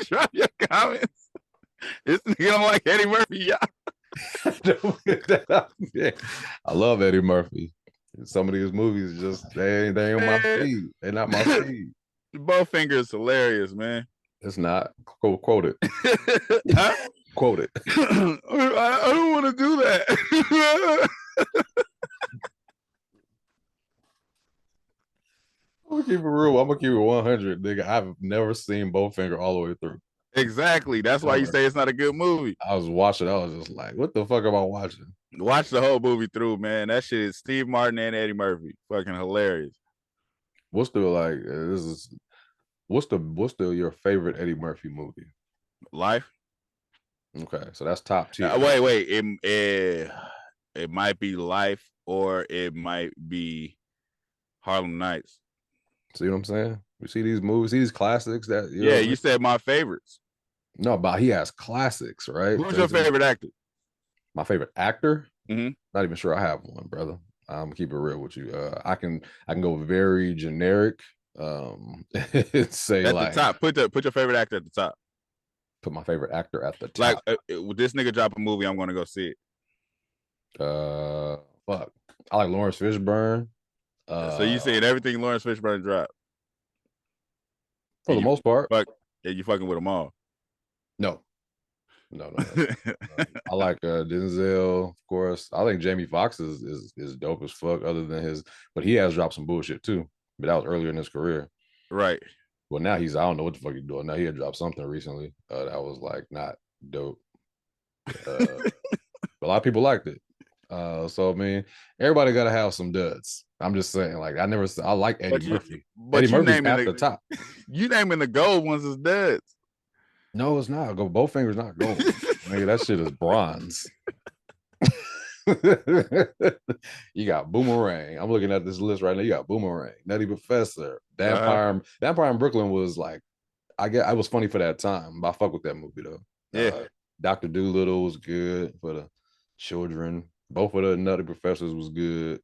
drop your comments. This nigga don't like Eddie Murphy, y'all.
Yeah. I love Eddie Murphy. Some of these movies just they ain't on my feed. They're not my feed.
Both fingers hilarious, man.
It's not. Quote it.
Huh?
Quote it.
I don't want to do that.
I'm gonna keep it real. I'm gonna keep it 100, nigga. I've never seen Bowfinger all the way through.
Exactly. That's why you say it's not a good movie.
I was watching. I was just like, what the fuck am I watching?
Watch the whole movie through, man. That shit is Steve Martin and Eddie Murphy. Fucking hilarious.
What's the like? What's the your favorite Eddie Murphy movie?
Life.
Okay, so that's top tier.
Wait. It might be Life, or it might be Harlem Nights.
See what I'm saying? You see these movies, see these classics that
you said my favorites.
No, but he has classics, right?
Who's your favorite actor? My
favorite actor?
Mm-hmm.
Not even sure I have one, brother. I'm keep it real with you. I can go very generic. Say
at
like
the top. Put your favorite actor at the top.
Put my favorite actor at the top.
Like with this nigga drop a movie, I'm gonna go see it.
Fuck. I like Lawrence Fishburne.
So you saying everything Lawrence Fishburne dropped?
For the most part.
You fucking with them all.
No. I like Denzel, of course. I think Jamie Foxx is dope as fuck, other than but he has dropped some bullshit too. But that was earlier in his career.
Right.
Well, now I don't know what the fuck he's doing. Now he had dropped something recently that was like not dope. A lot of people liked it. So I mean, everybody gotta have some duds. I'm just saying, like I like Eddie Murphy. But Eddie Murphy's at the top.
You naming the gold ones as duds.
No, it's not. Bowfinger's not gold. Nigga, that shit is bronze. You got Boomerang. I'm looking at this list right now. You got Boomerang, Nutty Professor, Vampire in Brooklyn was like, I was funny for that time, but I fuck with that movie though.
Yeah.
Dr. Dolittle was good for the children. Both of the Nutty Professors was good.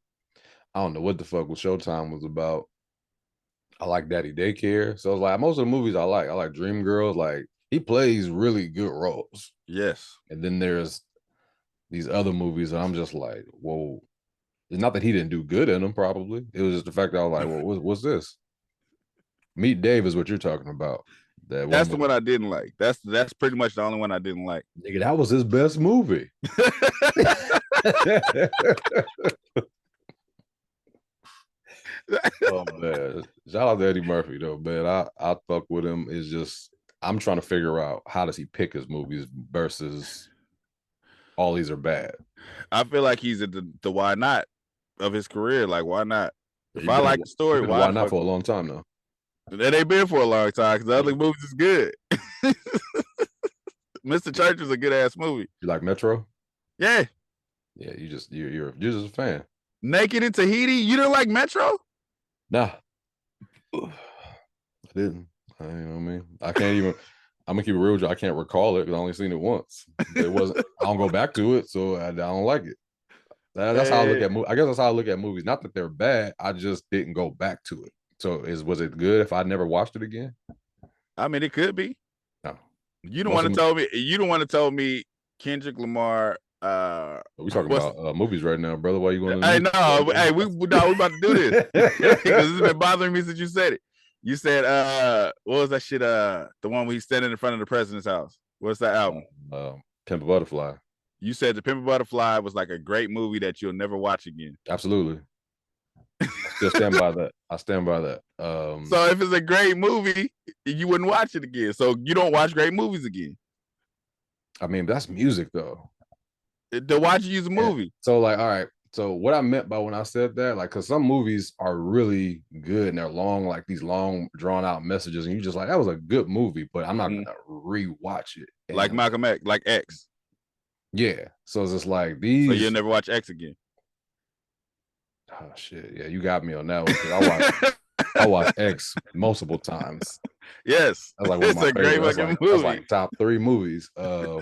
I don't know what the fuck Showtime was about. I like Daddy Daycare. So it's like most of the movies I like Dreamgirls. Like he plays really good roles.
Yes.
And then there's these other movies that I'm just like, whoa. It's not that he didn't do good in them, probably. It was just the fact that I was like, well, what's this? Meet Dave is what you're talking about.
That's the one I didn't like. That's pretty much the only one I didn't like.
Nigga, that was his best movie. Oh man. Shout out to Eddie Murphy though, man. I fuck with him. It's just I'm trying to figure out how does he pick his movies versus all these are bad.
I feel like he's at the why not of his career. Like, why not? If I like the story,
why not for a long time though?
That ain't been for a long time because the other movies is good. Mr. Church is a good ass movie.
You like Metro?
Yeah.
Yeah, you're just a fan.
Naked in Tahiti, you didn't like Metro?
Nah. I didn't. You know what I mean? I can't even I'm gonna keep it real with you. I can't recall it because I only seen it once. It wasn't I don't go back to it, so I don't like it. That's how I look at movies. I guess that's how I look at movies. Not that they're bad, I just didn't go back to it. So was it good if I never watched it again?
I mean, it could be.
No.
You don't want to tell me. You don't want to tell me Kendrick Lamar.
We talking about movies right now, brother. Why you going?
Hey, no. Hey, we about to do this because it's been bothering me since you said it. You said, what was that shit? The one where he's standing in front of the president's house. What's that album?
Pimp a Butterfly.
You said The Pimp a Butterfly was like a great movie that you'll never watch again.
Absolutely. I still stand by that. I stand by that.
So if it's a great movie, you wouldn't watch it again. So you don't watch great movies again.
I mean, that's music though.
To watch you use a movie.
So like, all right. So what I meant by when I said that, like, because some movies are really good and they're long, like these long drawn out messages, and you just like, that was a good movie, but I'm not gonna rewatch it. And
Like Malcolm X, like X.
Yeah. So it's just like
So
these.
you'll never watch X again.
Oh shit! Yeah, you got me on that one. 'Cause I watched X multiple times.
Yes,
That's like one of my
it's a great
favorite.
fucking movie.
That's like top 3 movies. So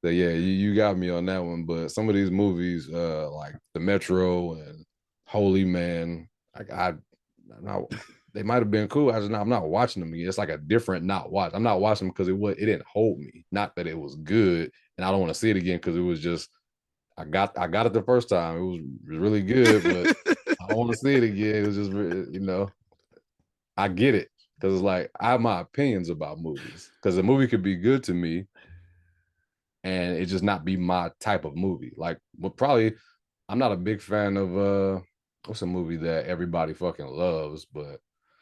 yeah, you got me on that one. But some of these movies, like The Metro and Holy Man, they might have been cool. I'm not watching them again. It's like a different not watch. I'm not watching them because it didn't hold me. Not that it was good, and I don't want to see it again because it was just I got it the first time. It was really good, but I don't want to see it again. It was just I get it because it's like I have my opinions about movies because a movie could be good to me and it just not be my type of movie. Like, probably I'm not a big fan of what's a movie that everybody fucking loves, but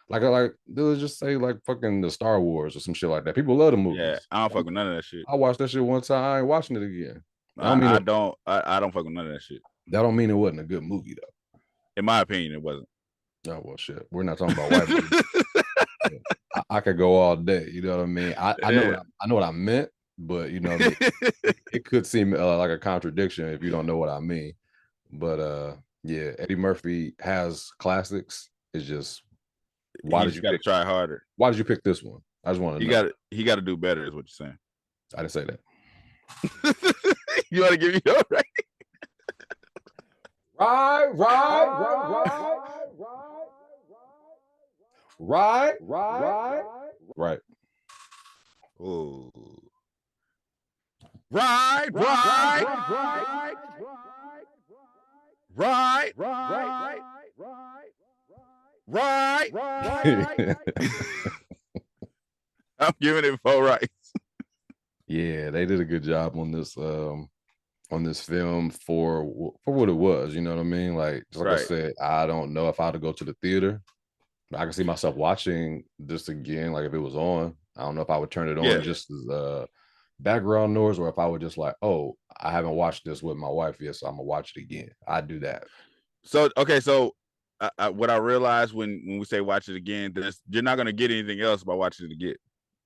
like let's just say like fucking the Star Wars or some shit like that. People love the movies.
Yeah, I don't fuck with none of that shit.
I watched that shit one time. I ain't watching it again.
I don't fuck with none of that shit.
That don't mean it wasn't a good movie though.
In my opinion, it wasn't.
Oh well, shit. We're not talking about white movies. I could go all day. You know what I mean? I know what I meant, but you know, it could seem like a contradiction if you don't know what I mean. But yeah, Eddie Murphy has classics. It's just
Why did you gotta try harder?
Why did you pick this one? I just want to know.
He got to do better, is what you're saying.
I didn't say that.
You want to give me your right? Right. Oh. Right. I'm giving it 4 rights.
Yeah, they did a good job on this film for what it was. You know what I mean? Like, just like I said, I don't know if I had to go to the theater. I can see myself watching this again. Like if it was on, I don't know if I would turn it on just as background noise, or if I would just like, oh, I haven't watched this with my wife yet, so I'm gonna watch it again. I'd do that.
So okay, so what I realized when we say watch it again, you're not gonna get anything else by watching it again.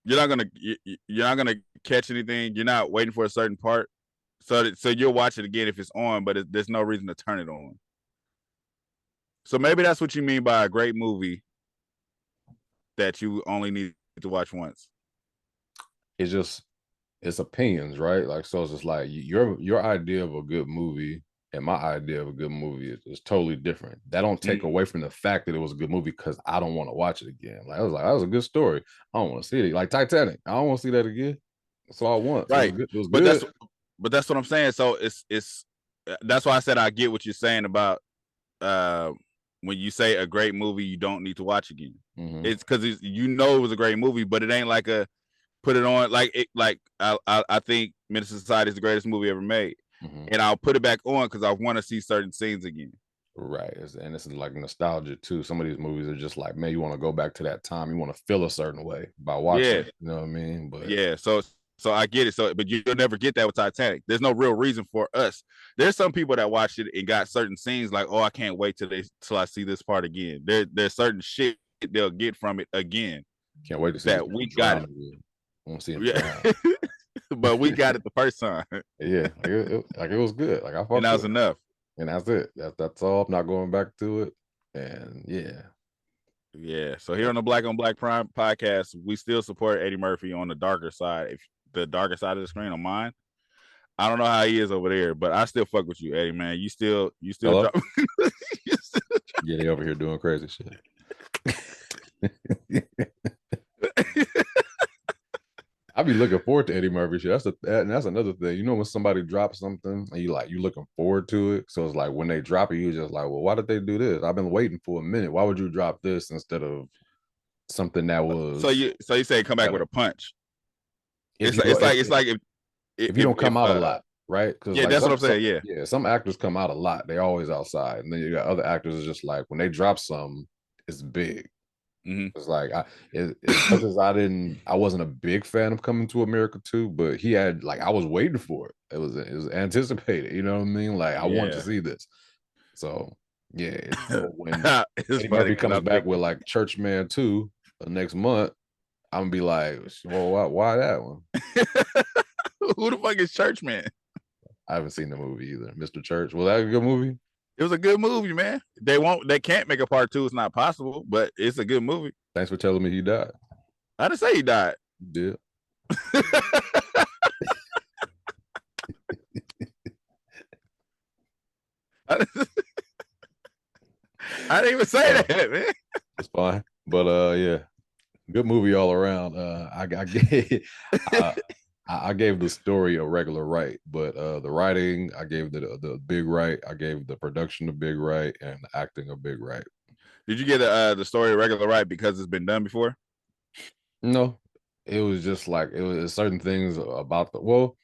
You're not gonna catch anything. You're not waiting for a certain part. So you'll watch it again if it's on, but there's no reason to turn it on. So maybe that's what you mean by a great movie that you only need to watch once.
It's opinions, right? Like, so it's just like your idea of a good movie and my idea of a good movie is totally different. That don't take away from the fact that it was a good movie because I don't want to watch it again. Like, I was like, that was a good story. I don't want to see it. Like Titanic, I don't want to see that again. That's all I want.
Right.
It was good.
But that's what I'm saying. So it's that's why I said I get what you're saying about when you say a great movie you don't need to watch again. Mm-hmm. It's because it was a great movie, but it ain't like a put it on like I think Menace to Society is the greatest movie ever made, and I'll put it back on because I want to see certain scenes again.
Right, and it's like nostalgia too. Some of these movies are just like, man, you want to go back to that time. You want to feel a certain way by watching it. You know what I mean? But
yeah, so I get it. So, but you'll never get that with Titanic. There's no real reason for us. There's some people that watched it and got certain scenes like, oh, I can't wait till I see this part again. There's certain shit they'll get from it again.
Can't wait to see
that we got it.
I want to see it.
But we got it the first time.
Yeah, it was good. Like I fucked
and that was enough.
And that's it. That's all. I'm not going back to it. And
yeah. So here on the Black on Black Prime podcast, we still support Eddie Murphy on the darker side. If the darker side of the screen on mine, I don't know how he is over there, but I still fuck with you, Eddie, man. You still drop.
Yeah, they over here doing crazy shit. I be looking forward to Eddie Murphy shit. That's another thing. You know, when somebody drops something and you looking forward to it. So it's like when they drop it, you just like, well, why did they do this? I've been waiting for a minute. Why would you drop this instead of something that was?
So you say come back with a punch. It's like
if you don't come out a lot, right?
Yeah, that's what I'm saying.
Yeah, some actors come out a lot. They always outside, and then you got other actors is just like when they drop something, it's big. It's like as much as I wasn't a big fan of Coming to America 2, but he had like I was waiting for it. It was anticipated. You know what I mean? Like I want to see this. So yeah. So when
It's
Eddie
funny
Murphy
'cause
comes
I'm
back with like Churchman 2 next month, I'm gonna be like, well, why that one?
Who the fuck is Churchman?
I haven't seen the movie either. Mr. Church. Was that a good movie?
It was a good movie, man. They can't make a part 2. It's not possible, but it's a good movie.
Thanks for telling me he died.
I didn't say he died.
You did.
I didn't even say that, man.
It's fine. But yeah. Good movie all around. I gave the story a regular right, but the writing I gave the big right. I gave the production a big right, and the acting a big right.
Did you get the story a regular right because it's been done before?
No, it was just like it was certain things about well,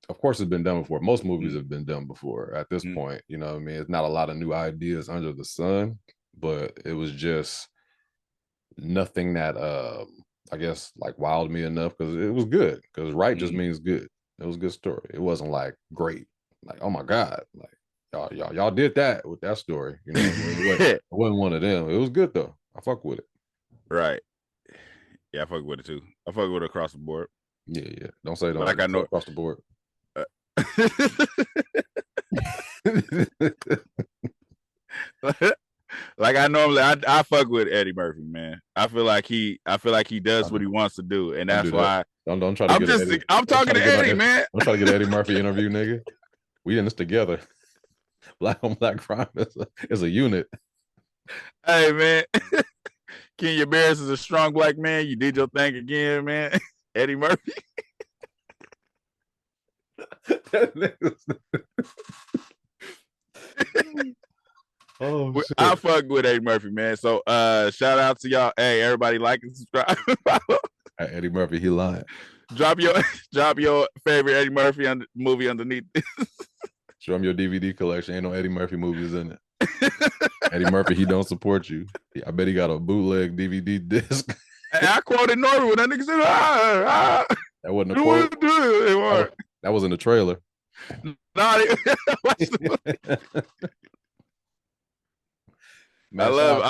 of course it's been done before. Most movies have been done before at this point. You know what I mean? It's not a lot of new ideas under the sun, but it was just nothing that I guess like wowed me enough because it was good. Because right just means good. It was a good story. It wasn't like great, like oh my god, like y'all did that with that story. You know, it wasn't one of them. It was good though. I fuck with it.
Right. Yeah, I fuck with it too. I fuck with it across the board.
Yeah. Don't say don't
like I know
across the board.
Like I normally, I fuck with Eddie Murphy, man. I feel like he does what he wants to do, and that's why.
Don't try to
I'm
get
just,
Eddie.
I'm talking to Eddie, man.
I'm trying to get Eddie Murphy interview, nigga. We in this together. Black on black crime is a unit.
Hey, man. Kenya Barris is a strong black man. You did your thing again, man. Eddie Murphy.
Oh, shit.
I fuck with Eddie Murphy, man. So shout out to y'all. Hey, everybody like and subscribe.
Hey, Eddie Murphy, he lying.
Drop your favorite Eddie Murphy movie underneath this.
Show him your DVD collection. Ain't no Eddie Murphy movies in it. Eddie Murphy, he don't support you. I bet he got a bootleg DVD disc.
Hey, I quoted Norman when that nigga said,
That wasn't a quote. That was in the trailer.
I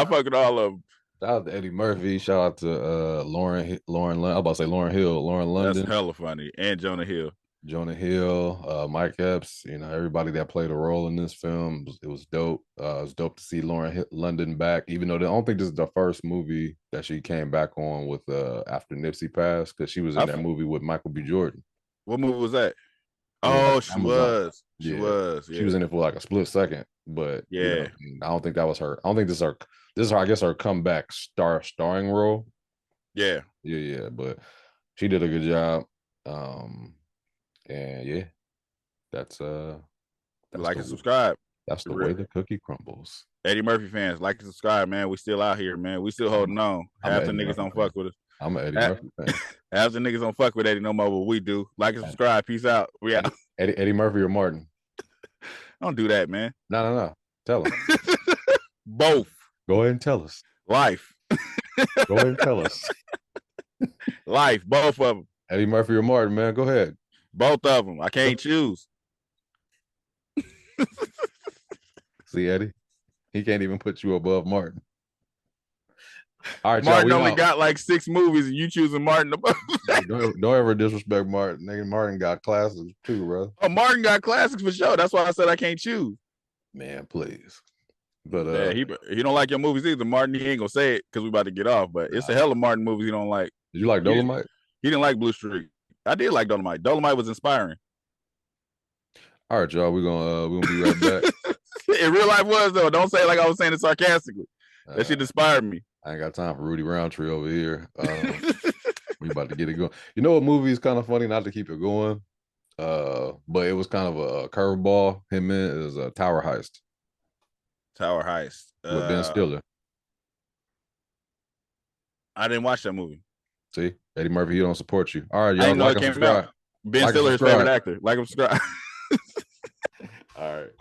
fuck with all of them.
Shout out to Eddie Murphy. Shout out to Lauren. I was about to say Lauren Hill. Lauren London.
That's hella funny. And Jonah Hill.
Mike Epps. You know, everybody that played a role in this film. It was dope. It was dope to see Lauren London back. Even though I don't think this is the first movie that she came back on with after Nipsey passed, because she was in that movie with Michael B. Jordan.
What movie was that? Oh, she was. She was.
Yeah. She was in it for like a split second, but
yeah,
you know, I don't think that was her. I don't think this is her. I guess her comeback starring role.
Yeah.
But she did a good job. And yeah, that's
like and subscribe.
That's the way the cookie crumbles.
Eddie Murphy fans, like and subscribe, man. We still out here, man. We still holding on. Half the niggas don't fuck with us.
I'm an Eddie Murphy fan.
Half the niggas don't fuck with Eddie no more, but we do. Like and subscribe. Peace out. We out.
Eddie Murphy or Martin?
Don't do that, man.
No. Tell us.
Both.
Go ahead and tell us.
Life.
Go ahead and tell us.
Life. Both of them.
Eddie Murphy or Martin, man. Go ahead.
Both of them. I can't choose.
See, Eddie? He can't even put you above Martin. All right,
Martin only got like 6 movies, and you choosing Martin above.
don't ever disrespect Martin. Nigga, Martin got classics too, bro.
Oh, Martin got classics for sure. That's why I said I can't choose.
Man, please. But
yeah, he don't like your movies either. Martin, he ain't gonna say it because we about to get off. But it's a hell of Martin movies he don't like.
Did you like Dolomite?
He didn't like Blue Streak. I did like Dolomite. Dolomite was inspiring.
All right, y'all. We're gonna be right back.
In real life was though. Don't say it like I was saying it sarcastically. That shit inspired me.
I ain't got time for Rudy Roundtree over here. We about to get it going. You know what movie is kind of funny? Not to keep it going, but it was kind of a curveball. Him in is a Tower Heist.
Tower Heist
with Ben Stiller.
I didn't watch that movie.
See, Eddie Murphy, he don't support you. All right, y'all.
I didn't know it came out. Ben Stiller, his favorite actor. Like him, subscribe.
All right.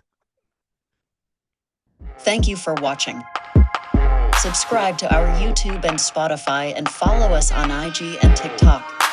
Thank you for watching. Subscribe to our YouTube and Spotify and follow us on IG and TikTok.